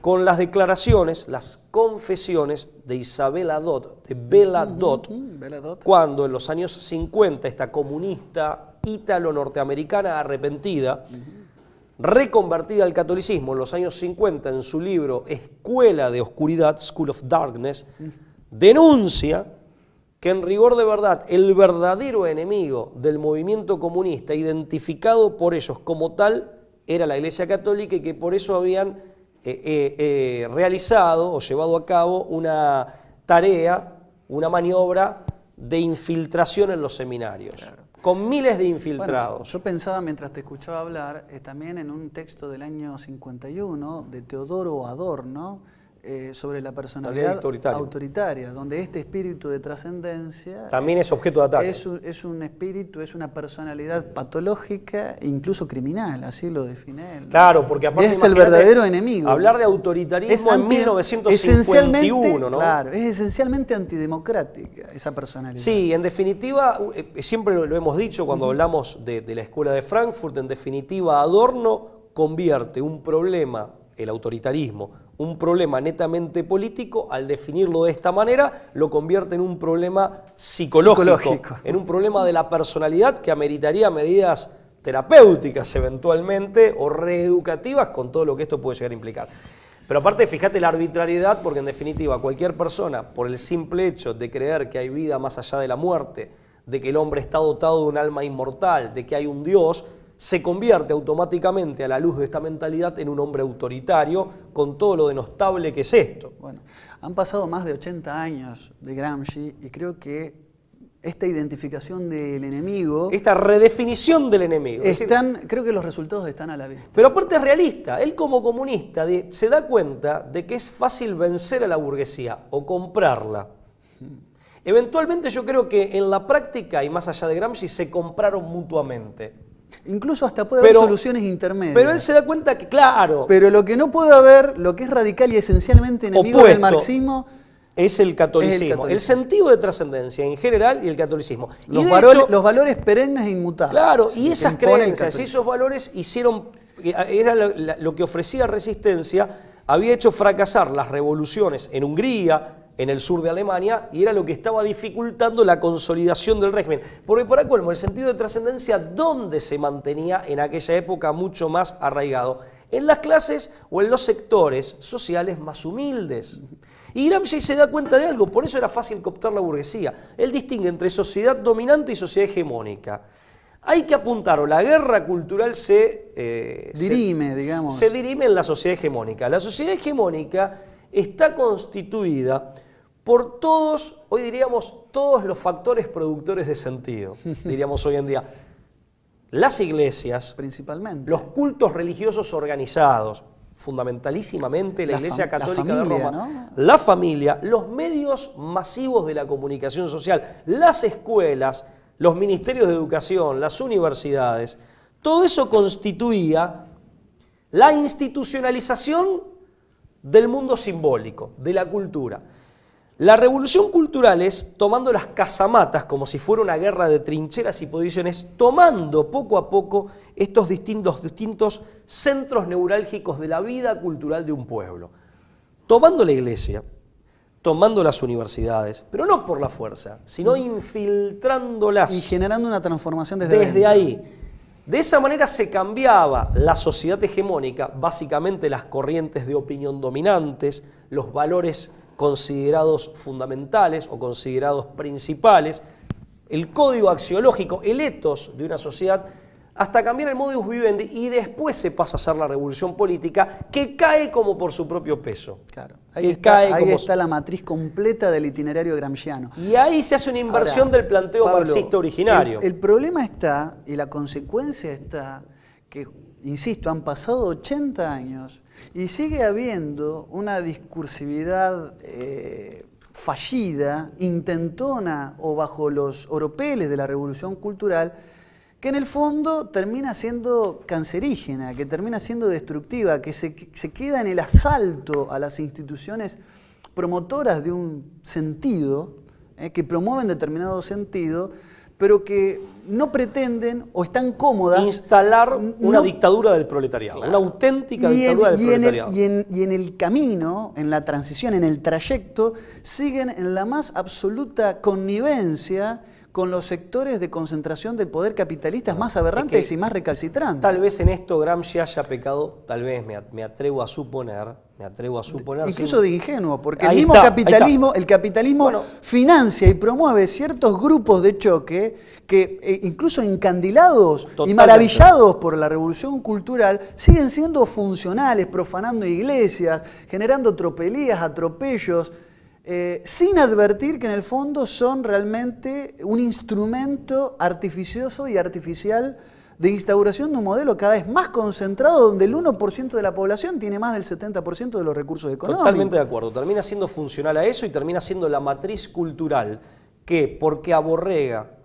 B: con las declaraciones, las confesiones de Isabel Adot, de Bella Dot, cuando en los años 50 esta comunista ítalo-norteamericana arrepentida, reconvertida al catolicismo en los años 50 en su libro Escuela de Oscuridad, School of Darkness, denuncia que en rigor de verdad el verdadero enemigo del movimiento comunista, identificado por ellos como tal, era la Iglesia Católica, y que por eso habían realizado o llevado a cabo una tarea, una maniobra de infiltración en los seminarios. Claro. Con miles de infiltrados.
A: Bueno, yo pensaba mientras te escuchaba hablar también en un texto del año 51 de Teodoro Adorno sobre la personalidad autoritaria, donde este espíritu de trascendencia
B: también es objeto de ataque.
A: Es un espíritu, es una personalidad patológica e incluso criminal, así lo define él, ¿no?
B: Claro, porque aparte
A: es el verdadero enemigo.
B: Hablar de autoritarismo en 1951, ¿no?
A: Claro, es esencialmente antidemocrática esa personalidad.
B: Sí, en definitiva, siempre lo hemos dicho cuando hablamos de la Escuela de Frankfurt, en definitiva Adorno convierte un problema, el autoritarismo, un problema netamente político, al definirlo de esta manera, lo convierte en un problema psicológico, en un problema de la personalidad que ameritaría medidas terapéuticas eventualmente o reeducativas, con todo lo que esto puede llegar a implicar. Pero aparte, fíjate la arbitrariedad, porque en definitiva cualquier persona, por el simple hecho de creer que hay vida más allá de la muerte, de que el hombre está dotado de un alma inmortal, de que hay un Dios, se convierte automáticamente, a la luz de esta mentalidad, en un hombre autoritario, con todo lo denostable que es esto.
A: Bueno, han pasado más de 80 años de Gramsci y creo que esta identificación del enemigo,
B: esta redefinición del enemigo,
A: creo que los resultados están a la vista.
B: Pero aparte es realista. Él, como comunista, se da cuenta de que es fácil vencer a la burguesía o comprarla. Eventualmente yo creo que en la práctica, y más allá de Gramsci, se compraron mutuamente.
A: Incluso hasta puede haber soluciones intermedias.
B: Pero él se da cuenta que, claro...
A: Pero lo que no puede haber, lo que es radical y esencialmente enemigo del marxismo...
B: es el catolicismo. El sentido de trascendencia en general y el catolicismo.
A: Los valores perennes e inmutables.
B: Claro, y esas creencias y esos valores hicieron... Era lo que ofrecía resistencia, había hecho fracasar las revoluciones en Hungría, en el sur de Alemania, y era lo que estaba dificultando la consolidación del régimen. Porque para colmo, el sentido de trascendencia, ¿dónde se mantenía en aquella época mucho más arraigado? En las clases o en los sectores sociales más humildes. Y Gramsci se da cuenta de algo, por eso era fácil cooptar la burguesía. Él distingue entre sociedad dominante y sociedad hegemónica. Hay que apuntar, o la guerra cultural se dirime en la sociedad hegemónica. La sociedad hegemónica está constituida por todos, hoy diríamos, todos los factores productores de sentido, diríamos hoy en día. Las iglesias,
A: principalmente,
B: los cultos religiosos organizados, fundamentalísimamente la Iglesia Católica de Roma, ¿no? La familia, los medios masivos de la comunicación social, las escuelas, los ministerios de educación, las universidades, todo eso constituía la institucionalización del mundo simbólico, de la cultura. La revolución cultural es tomando las casamatas como si fuera una guerra de trincheras y posiciones, tomando poco a poco estos distintos centros neurálgicos de la vida cultural de un pueblo. Tomando la iglesia, tomando las universidades, pero no por la fuerza, sino infiltrándolas.
A: Y generando una transformación
B: desde ahí. De esa manera se cambiaba la sociedad hegemónica, básicamente las corrientes de opinión dominantes, los valores considerados fundamentales o considerados principales, el código axiológico, el ethos de una sociedad, hasta cambiar el modus vivendi y después se pasa a hacer la revolución política que cae como por su propio peso.
A: Claro. Ahí está la matriz completa del itinerario gramsciano.
B: Y ahí se hace una inversión del planteo marxista originario.
A: El problema está, y la consecuencia está, que, insisto, han pasado 80 años y sigue habiendo una discursividad fallida, intentona o bajo los oropeles de la revolución cultural, que en el fondo termina siendo cancerígena, que termina siendo destructiva, que se queda en el asalto a las instituciones promotoras de un sentido, que promueven determinado sentido, pero que no pretenden o están cómodas
B: instalar una dictadura del proletariado, claro, una auténtica dictadura del proletariado.
A: Y en el camino, en la transición, en el trayecto, siguen en la más absoluta connivencia con los sectores de concentración del poder capitalista más aberrantes y más recalcitrantes.
B: Tal vez en esto Gramsci haya pecado, tal vez me atrevo a suponer.
A: Incluso de ingenuo, porque el capitalismo financia y promueve ciertos grupos de choque que incluso encandilados y maravillados por la revolución cultural siguen siendo funcionales, profanando iglesias, generando tropelías, atropellos, sin advertir que en el fondo son realmente un instrumento artificioso y artificial de instauración de un modelo cada vez más concentrado donde el 1% de la población tiene más del 70% de los recursos económicos.
B: Totalmente de acuerdo, termina siendo funcional a eso y termina siendo la matriz cultural que, porque aborrega,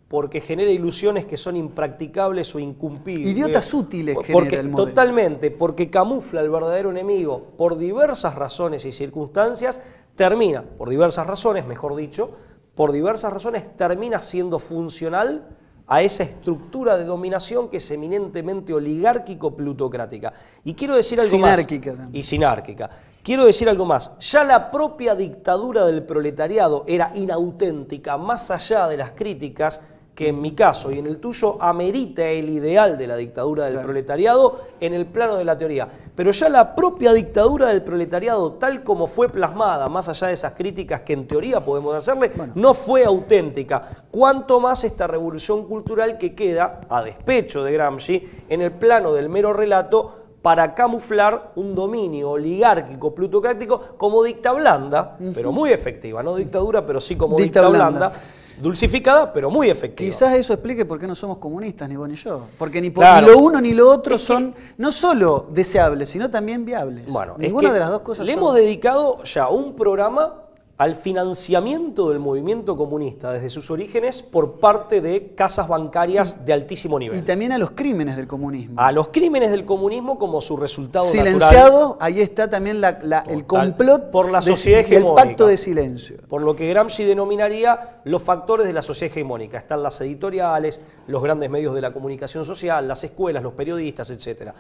B: porque genera ilusiones que son impracticables o incumplibles.
A: Idiotas útiles genera el modelo.
B: Totalmente, porque camufla el verdadero enemigo por diversas razones y circunstancias, termina, por diversas razones, mejor dicho, por diversas razones termina siendo funcional a esa estructura de dominación que es eminentemente oligárquico-plutocrática. Y quiero decir algo
A: sinárquica
B: más. Y sinárquica. Quiero decir algo más. Ya la propia dictadura del proletariado era inauténtica, más allá de las críticas que en mi caso y en el tuyo amerita el ideal de la dictadura del proletariado en el plano de la teoría. Pero ya la propia dictadura del proletariado, tal como fue plasmada, más allá de esas críticas que en teoría podemos hacerle, no fue auténtica. Cuanto más esta revolución cultural que queda, a despecho de Gramsci, en el plano del mero relato, para camuflar un dominio oligárquico, plutocrático, como dicta blanda, pero muy efectiva. No dictadura, pero sí como dicta blanda. Dulcificada, pero muy efectiva.
A: Quizás eso explique por qué no somos comunistas, ni vos ni yo. Porque ni lo uno ni lo otro son no solo deseables, sino también viables.
B: Bueno,
A: ninguna de las dos cosas
B: le hemos dedicado ya un programa al financiamiento del movimiento comunista desde sus orígenes por parte de casas bancarias de altísimo nivel.
A: Y también a los crímenes del comunismo.
B: A los crímenes del comunismo como su resultado
A: silenciado,
B: natural.
A: Ahí está también el complot
B: por la sociedad hegemónica.
A: El pacto de silencio.
B: Por lo que Gramsci denominaría los factores de la sociedad hegemónica. Están las editoriales, los grandes medios de la comunicación social, las escuelas, los periodistas, etc.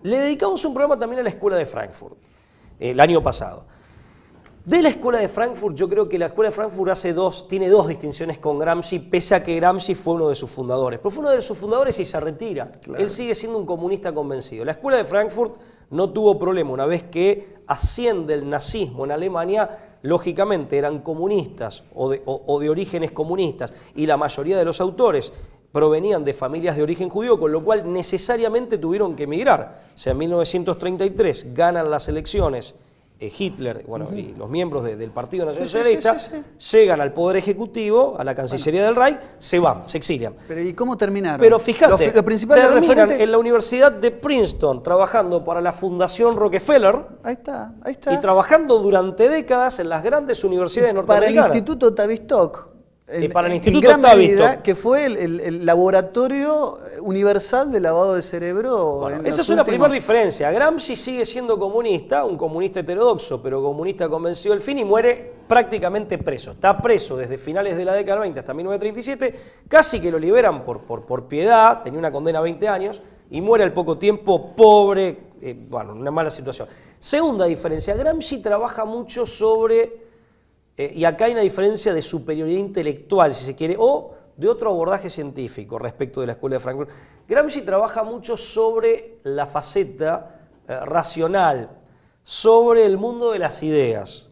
B: Le dedicamos un programa también a la Escuela de Frankfurt el año pasado. De la Escuela de Frankfurt, yo creo que la Escuela de Frankfurt tiene dos distinciones con Gramsci, pese a que Gramsci fue uno de sus fundadores. Pero fue uno de sus fundadores y se retira. Claro. Él sigue siendo un comunista convencido. La Escuela de Frankfurt no tuvo problema. Una vez que asciende el nazismo en Alemania, lógicamente eran comunistas o de orígenes comunistas, y la mayoría de los autores provenían de familias de origen judío, con lo cual necesariamente tuvieron que emigrar. O sea, en 1933 ganan las elecciones Hitler, bueno, y los miembros del Partido Nacional Socialista llegan al Poder Ejecutivo, a la Cancillería del Reich, se van, se exilian.
A: Pero ¿y cómo terminaron?
B: Pero fíjate,
A: lo principal
B: terminan en la Universidad de Princeton, trabajando para la Fundación Rockefeller.
A: Ahí está, ahí está.
B: Y trabajando durante décadas en las grandes universidades norteamericanas.
A: Para el Instituto Tavistock.
B: Para el Instituto
A: Tavistock, que fue el laboratorio universal de lavado de cerebro.
B: Bueno, esa es una primera diferencia. Gramsci sigue siendo comunista, un comunista heterodoxo, pero comunista convencido del fin, y muere prácticamente preso. Está preso desde finales de la década del 20 hasta 1937, casi que lo liberan por piedad, tenía una condena a 20 años, y muere al poco tiempo pobre, bueno, una mala situación. Segunda diferencia, Gramsci trabaja mucho sobre... y acá hay una diferencia de superioridad intelectual, si se quiere, o de otro abordaje científico respecto de la Escuela de Frankfurt. Gramsci trabaja mucho sobre la faceta racional, sobre el mundo de las ideas.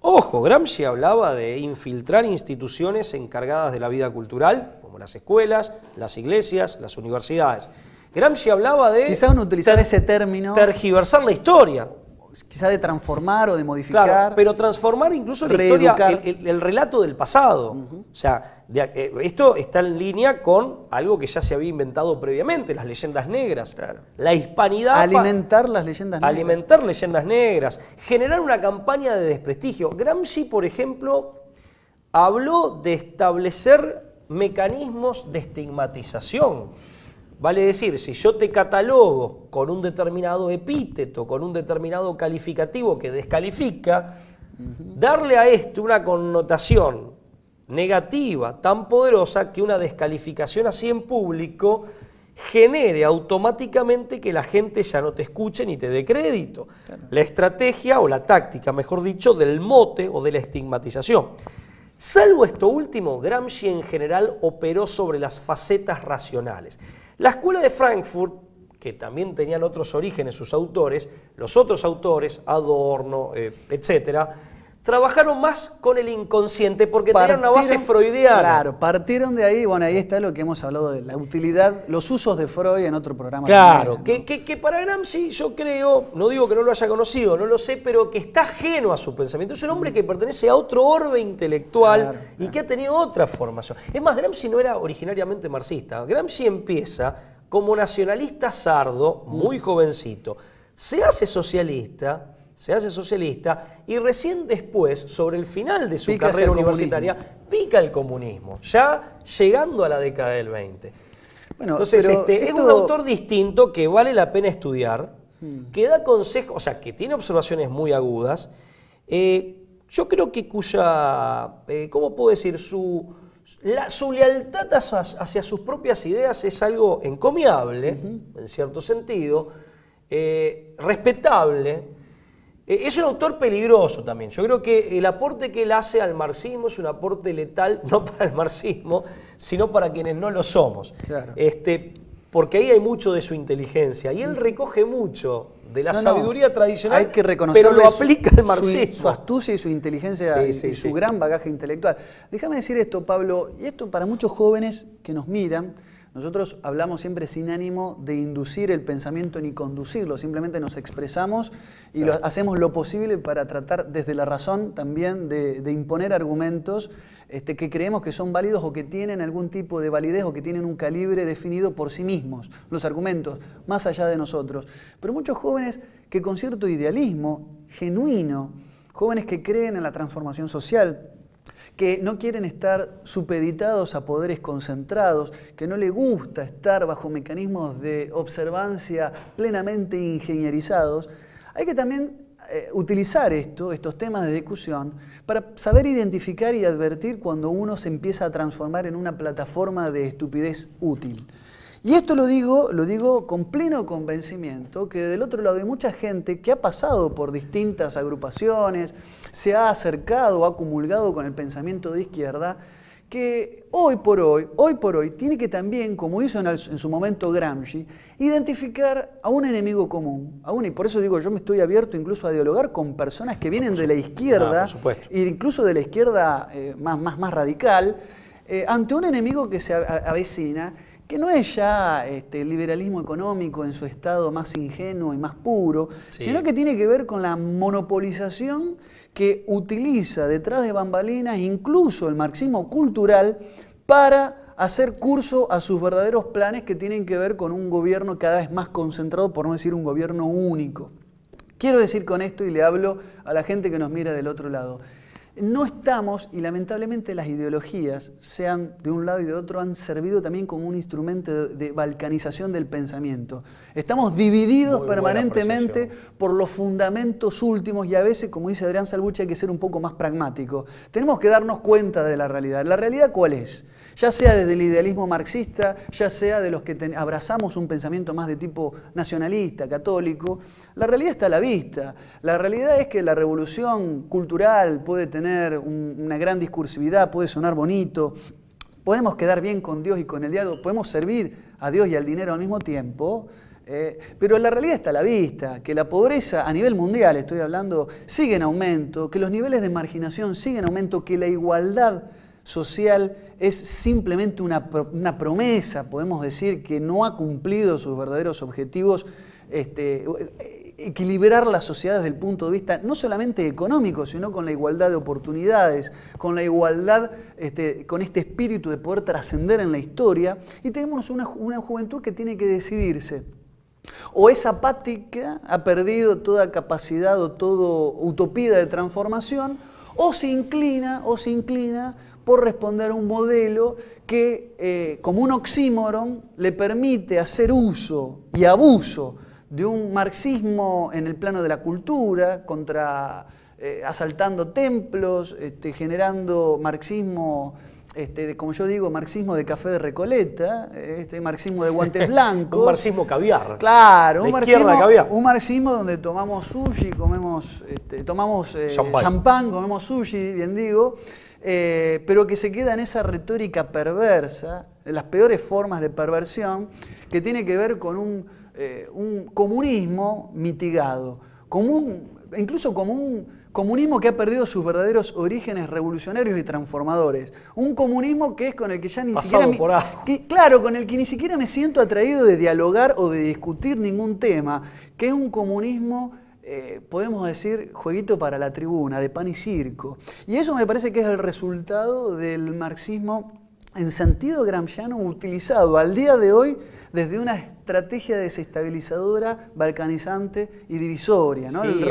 B: Ojo, Gramsci hablaba de infiltrar instituciones encargadas de la vida cultural, como las escuelas, las iglesias, las universidades. Gramsci hablaba de...
A: Quizás no utilizar ese término...
B: tergiversar la historia.
A: Quizá de transformar o de modificar.
B: Claro, pero transformar incluso la historia, el relato del pasado. O sea, esto está en línea con algo que ya se había inventado previamente, las leyendas negras.
A: Claro.
B: La hispanidad...
A: Alimentar las leyendas negras.
B: Alimentar leyendas negras. Generar una campaña de desprestigio. Gramsci, por ejemplo, habló de establecer mecanismos de estigmatización. Vale decir, si yo te catalogo con un determinado epíteto, con un determinado calificativo que descalifica, darle a esto una connotación negativa tan poderosa que una descalificación así en público genere automáticamente que la gente ya no te escuche ni te dé crédito. Claro. La estrategia o la táctica, mejor dicho, del mote o de la estigmatización. Salvo esto último, Gramsci en general operó sobre las facetas racionales. La Escuela de Frankfurt, que también tenían otros orígenes sus autores, los otros autores, Adorno, etcétera, trabajaron más con el inconsciente porque tenían una base freudiana.
A: Claro, partieron de ahí, bueno, ahí está lo que hemos hablado de la utilidad, los usos de Freud en otro programa.
B: Claro,
A: también, ¿no?
B: que para Gramsci, yo creo, no digo que no lo haya conocido, no lo sé, pero que está ajeno a su pensamiento. Es un hombre que pertenece a otro orbe intelectual y que ha tenido otra formación. Es más, Gramsci no era originariamente marxista. Gramsci empieza como nacionalista sardo, muy jovencito, se hace socialista y recién después, sobre el final de su carrera universitaria, pica el comunismo, ya llegando a la década del 20. Bueno, entonces es un autor distinto que vale la pena estudiar, que da consejos, o sea, que tiene observaciones muy agudas. Yo creo que ¿cómo puedo decir? Su lealtad hacia sus propias ideas es algo encomiable, en cierto sentido, respetable. Es un autor peligroso también. Yo creo que el aporte que él hace al marxismo es un aporte letal, no para el marxismo, sino para quienes no lo somos. Claro. Porque ahí hay mucho de su inteligencia y él recoge mucho de la sabiduría tradicional,
A: hay que reconocer,
B: pero lo aplica al marxismo.
A: Su astucia y su inteligencia y su gran bagaje intelectual. Déjame decir esto, Pablo, y esto para muchos jóvenes que nos miran. Nosotros hablamos siempre sin ánimo de inducir el pensamiento ni conducirlo, simplemente nos expresamos y hacemos lo posible para tratar desde la razón también de imponer argumentos que creemos que son válidos o que tienen algún tipo de validez o que tienen un calibre definido por sí mismos, los argumentos, más allá de nosotros. Pero muchos jóvenes que con cierto idealismo genuino, jóvenes que creen en la transformación social, que no quieren estar supeditados a poderes concentrados, que no les gusta estar bajo mecanismos de observancia plenamente ingenierizados, hay que también utilizar estos temas de discusión para saber identificar y advertir cuando uno se empieza a transformar en una plataforma de estupidez útil. Y esto lo digo con pleno convencimiento, que del otro lado hay mucha gente que ha pasado por distintas agrupaciones, se ha acercado, ha comulgado con el pensamiento de izquierda, que hoy por hoy tiene que también, como hizo en su momento Gramsci, identificar a un enemigo común. Y por eso digo, yo me estoy abierto incluso a dialogar con personas que vienen de la izquierda, e incluso de la izquierda más radical, ante un enemigo que se avecina, que no es ya el liberalismo económico en su estado más ingenuo y más puro, sino que tiene que ver con la monopolización que utiliza detrás de bambalinas incluso el marxismo cultural para hacer curso a sus verdaderos planes que tienen que ver con un gobierno cada vez más concentrado, por no decir un gobierno único. Quiero decir con esto, y le hablo a la gente que nos mira del otro lado, no estamos, y lamentablemente las ideologías, sean de un lado y de otro, han servido también como un instrumento de balcanización del pensamiento. Estamos divididos permanentemente por los fundamentos últimos y a veces, como dice Adrián Salvucci, hay que ser un poco más pragmático. Tenemos que darnos cuenta de la realidad. ¿La realidad cuál es? Ya sea desde el idealismo marxista, ya sea de los que abrazamos un pensamiento más de tipo nacionalista, católico, la realidad está a la vista. La realidad es que la revolución cultural puede tener una gran discursividad, puede sonar bonito, podemos quedar bien con Dios y con el diálogo, podemos servir a Dios y al dinero al mismo tiempo, pero la realidad está a la vista, que la pobreza a nivel mundial, estoy hablando, sigue en aumento, que los niveles de marginación siguen en aumento, que la igualdad social es simplemente una promesa, podemos decir, que no ha cumplido sus verdaderos objetivos, equilibrar las sociedades desde el punto de vista no solamente económico, sino con la igualdad de oportunidades, con la igualdad, con este espíritu de poder trascender en la historia, y tenemos una juventud que tiene que decidirse. O es apática, ha perdido toda capacidad o toda utopía de transformación, o se inclina por responder a un modelo que, como un oxímoron, le permite hacer uso y abuso de un marxismo en el plano de la cultura, asaltando templos, generando marxismo, como yo digo, marxismo de café de Recoleta, marxismo de guantes blancos.
B: Un marxismo caviar.
A: Claro,
B: un
A: marxismo donde tomamos sushi, tomamos champán, comemos sushi, bien digo, pero que se queda en esa retórica perversa, en las peores formas de perversión, que tiene que ver con un comunismo mitigado, incluso como un comunismo que ha perdido sus verdaderos orígenes revolucionarios y transformadores. Un comunismo que es con el que ya ni con el que ni siquiera me siento atraído de dialogar o de discutir ningún tema, que es un comunismo, podemos decir, jueguito para la tribuna, de pan y circo. Y eso me parece que es el resultado del marxismo en sentido gramsciano utilizado al día de hoy desde una estrategia desestabilizadora, balcanizante y divisoria, ¿no?
B: Sí,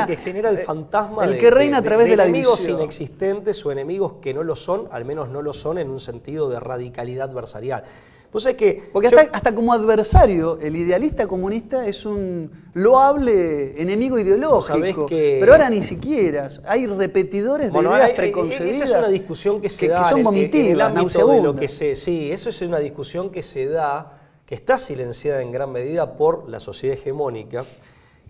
B: que genera el fantasma
A: que reina a través de la
B: enemigos
A: división.
B: Inexistentes o enemigos que no lo son, al menos no lo son en un sentido de radicalidad adversarial. Pues es que
A: porque hasta como adversario, el idealista comunista es un loable enemigo ideológico, pero ahora ni siquiera. Hay repetidores de ideas preconcebidas.
B: Esa es una discusión que se da
A: que son vomitivas,
B: en el ámbito de lo que sí, eso es una discusión que se da, que está silenciada en gran medida por la sociedad hegemónica,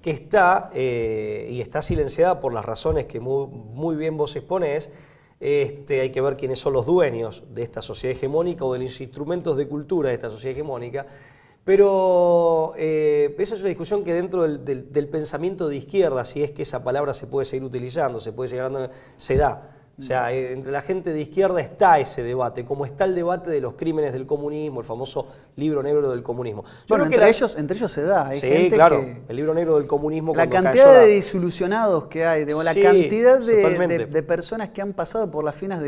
B: que está silenciada por las razones que muy bien vos exponés. Hay que ver quiénes son los dueños de esta sociedad hegemónica o de los instrumentos de cultura de esta sociedad hegemónica, pero esa es una discusión que dentro del pensamiento de izquierda, si es que esa palabra se puede seguir utilizando, se da. O sea, entre la gente de izquierda está ese debate, como está el debate de los crímenes del comunismo, el famoso libro negro del comunismo.
A: Bueno, entre ellos se da. Hay gente
B: claro, el libro negro del comunismo.
A: La cantidad de desilusionados que hay, la cantidad de personas que han pasado por las filas,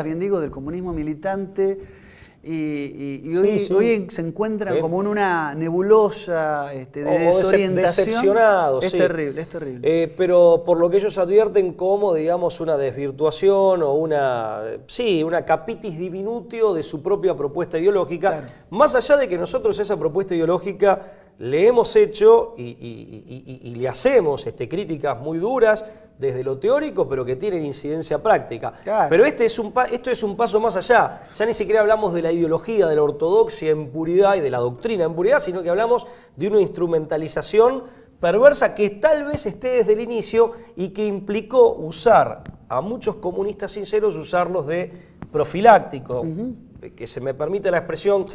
A: bien digo, del comunismo militante, y hoy se encuentran como en una nebulosa de desorientación.
B: Decepcionados,
A: es terrible, es terrible.
B: Pero por lo que ellos advierten como, digamos, una desvirtuación o una capitis diminutio de su propia propuesta ideológica, claro. Más allá de que nosotros esa propuesta ideológica le hemos hecho y le hacemos críticas muy duras desde lo teórico, pero que tienen incidencia práctica.
A: Claro.
B: Pero esto es un paso más allá. Ya ni siquiera hablamos de la ideología, de la ortodoxia en puridad y de la doctrina en puridad, sino que hablamos de una instrumentalización perversa que tal vez esté desde el inicio y que implicó usar a muchos comunistas sinceros, usarlos de profiláctico, que se me permite la expresión,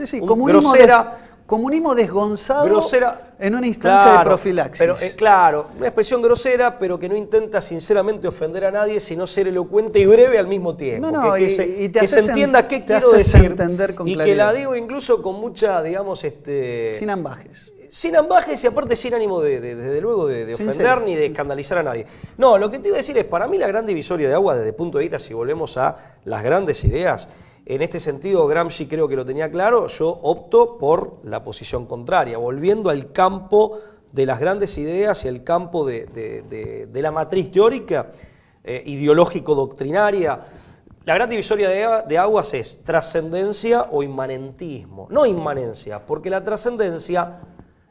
A: comunismo desgonzado
B: grosera,
A: en una instancia de profilaxis.
B: Pero, claro, una expresión grosera, pero que no intenta sinceramente ofender a nadie, sino ser elocuente y breve al mismo tiempo. Que se entienda qué quiero decir
A: con
B: y
A: claridad.
B: Que la digo incluso con mucha, digamos,
A: sin ambajes.
B: Sin ambajes y aparte sin ánimo desde luego de ofender ni de escandalizar a nadie. No, lo que te iba a decir es, para mí la gran divisoria de agua desde el punto de vista, si volvemos a las grandes ideas, en este sentido Gramsci creo que lo tenía claro, yo opto por la posición contraria, volviendo al campo de las grandes ideas y al campo de la matriz teórica, ideológico-doctrinaria. La gran divisoria de aguas es trascendencia o inmanentismo. No inmanencia, porque la trascendencia,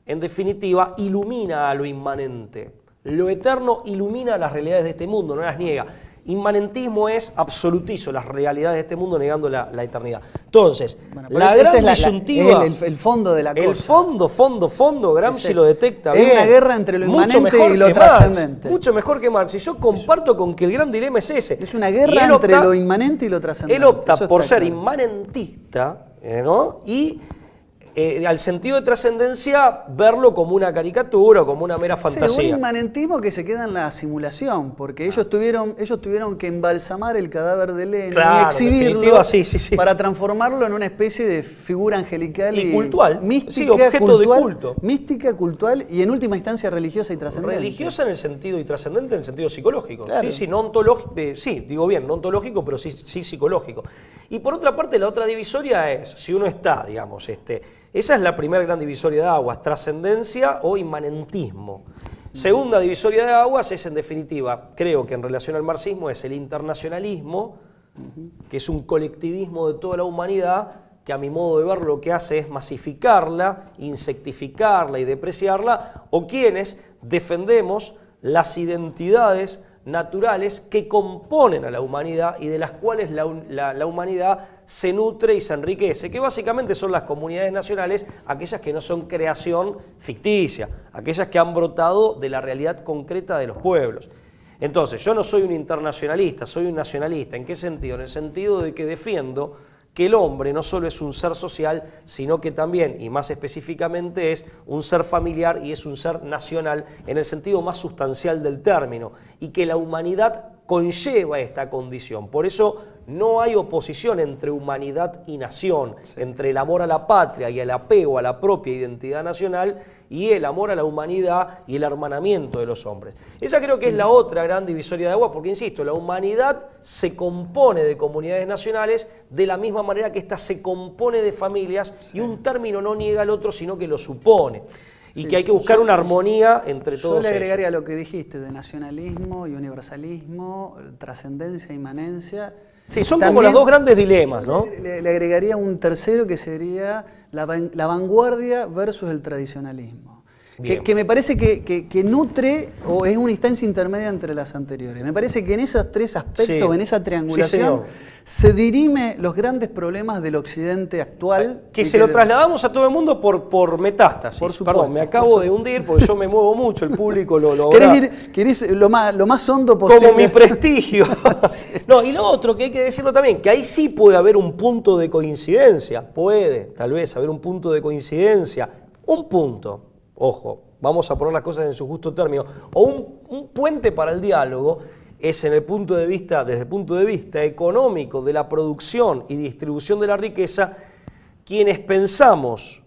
B: en definitiva, ilumina a lo inmanente. Lo eterno ilumina las realidades de este mundo, no las niega. Inmanentismo es absolutizo las realidades de este mundo negando la eternidad. Entonces,
A: bueno,
B: la gran disyuntiva...
A: el fondo de la cosa.
B: El fondo, Gramsci lo detecta bien.
A: Es una guerra entre lo inmanente y lo trascendente.
B: Mucho mejor que Marx. Y yo comparto con que el gran dilema es ese.
A: Es una guerra entre lo inmanente y lo trascendente.
B: Él opta por ser inmanentista, ¿no? Y al sentido de trascendencia, verlo como una caricatura o como una mera fantasía.
A: Sí, un inmanentismo que se queda en la simulación, porque ellos tuvieron que embalsamar el cadáver de Lenin y exhibirlo para transformarlo en una especie de figura angelical
B: y cultural,
A: mística,
B: objeto de culto.
A: Mística, cultural y en última instancia religiosa y trascendente.
B: Religiosa en el sentido y trascendente en el sentido psicológico.
A: Claro.
B: No ontológico, digo bien, no ontológico, pero sí psicológico. Y por otra parte, la otra divisoria es, si uno está, digamos, esa es la primera gran divisoria de aguas, trascendencia o inmanentismo. Segunda divisoria de aguas es, en definitiva, creo que en relación al marxismo, es el internacionalismo, que es un colectivismo de toda la humanidad, que a mi modo de ver lo que hace es masificarla, insectificarla y depreciarla, o quienes defendemos las identidades naturales que componen a la humanidad y de las cuales la humanidad se nutre y se enriquece, que básicamente son las comunidades nacionales, aquellas que no son creación ficticia, aquellas que han brotado de la realidad concreta de los pueblos. Entonces, yo no soy un internacionalista, soy un nacionalista. ¿En qué sentido? En el sentido de que defiendo que el hombre no solo es un ser social, sino que también, y más específicamente, es un ser familiar y es un ser nacional en el sentido más sustancial del término, y que la humanidad conlleva esta condición. Por eso no hay oposición entre humanidad y nación, entre el amor a la patria y el apego a la propia identidad nacional y el amor a la humanidad y el hermanamiento de los hombres. Esa creo que es la otra gran divisoria de agua, porque insisto, la humanidad se compone de comunidades nacionales de la misma manera que ésta se compone de familias, y un término no niega al otro, sino que lo supone. Y que hay que buscar una armonía entre todos ellos.
A: Yo le agregaría lo que dijiste de nacionalismo y universalismo, trascendencia, inmanencia.
B: Sí, son también, como los dos grandes dilemas, ¿no?
A: Le agregaría un tercero que sería la vanguardia versus el tradicionalismo. Que me parece que nutre o es una instancia intermedia entre las anteriores. Me parece que en esos tres aspectos, en esa triangulación, se dirime los grandes problemas del occidente actual.
B: Que se lo trasladamos a todo el mundo por metástasis.
A: Por supuesto,
B: perdón, me acabo de hundir porque yo me muevo mucho, el público lo
A: ¿Querés lo más hondo posible?
B: Como mi prestigio. No, y lo otro que hay que decirlo también, que ahí sí puede haber un punto de coincidencia. Puede, tal vez, haber un punto de coincidencia. Un punto. Ojo, vamos a poner las cosas en su justo término, o un puente para el diálogo es desde el punto de vista económico de la producción y distribución de la riqueza, quienes pensamos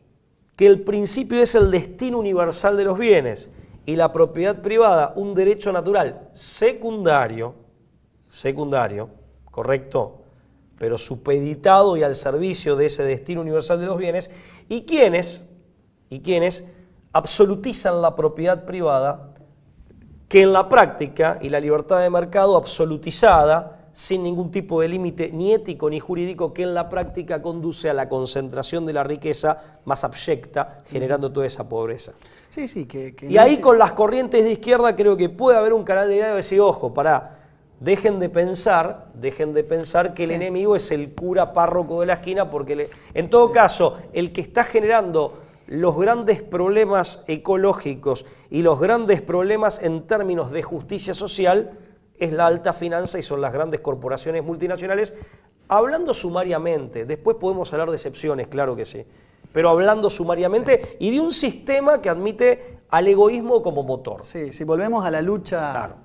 B: que el principio es el destino universal de los bienes y la propiedad privada un derecho natural secundario, correcto, pero supeditado y al servicio de ese destino universal de los bienes, y quienes absolutizan la propiedad privada, que en la práctica y la libertad de mercado absolutizada sin ningún tipo de límite ni ético ni jurídico, que en la práctica conduce a la concentración de la riqueza más abyecta, generando toda esa pobreza.
A: Sí, sí,
B: y ahí con las corrientes de izquierda creo que puede haber un canal de diálogo y decir, ojo, pará, dejen de pensar que el enemigo es el cura párroco de la esquina, porque en todo caso, el que está generando los grandes problemas ecológicos y los grandes problemas en términos de justicia social es la alta finanza y son las grandes corporaciones multinacionales. Hablando sumariamente, después podemos hablar de excepciones, claro que sí, pero hablando sumariamente y de un sistema que admite al egoísmo como motor.
A: Sí, si volvemos a la lucha
B: claro.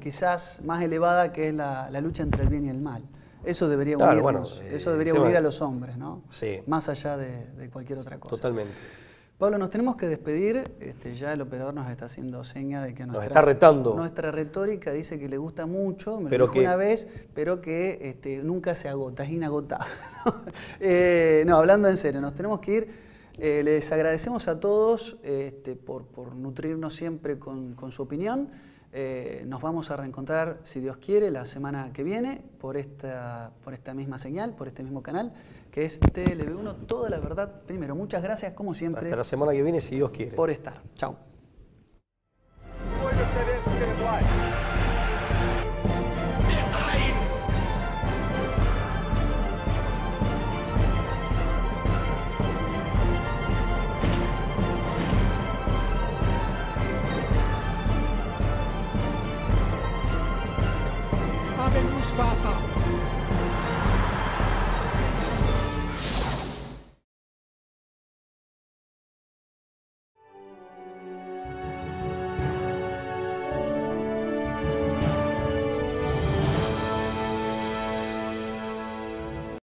A: Quizás más elevada, que es la lucha entre el bien y el mal. Eso debería unirnos, eso debería unir a los hombres, ¿no?
B: Sí.
A: Más allá de cualquier otra cosa.
B: Totalmente.
A: Pablo, nos tenemos que despedir. Ya el operador nos está haciendo seña de que
B: nos está retando.
A: Nuestra retórica dice que le gusta mucho, me lo dijo una vez, pero que nunca se agota, es inagotable. No, hablando en serio, nos tenemos que ir. Les agradecemos a todos por nutrirnos siempre con su opinión. Nos vamos a reencontrar, si Dios quiere, la semana que viene por esta misma señal, por este mismo canal, que es TLV1, toda la verdad primero. Muchas gracias, como siempre.
B: Hasta la semana que viene, si Dios quiere.
A: Por estar. Chau.
C: Ave Muspapa.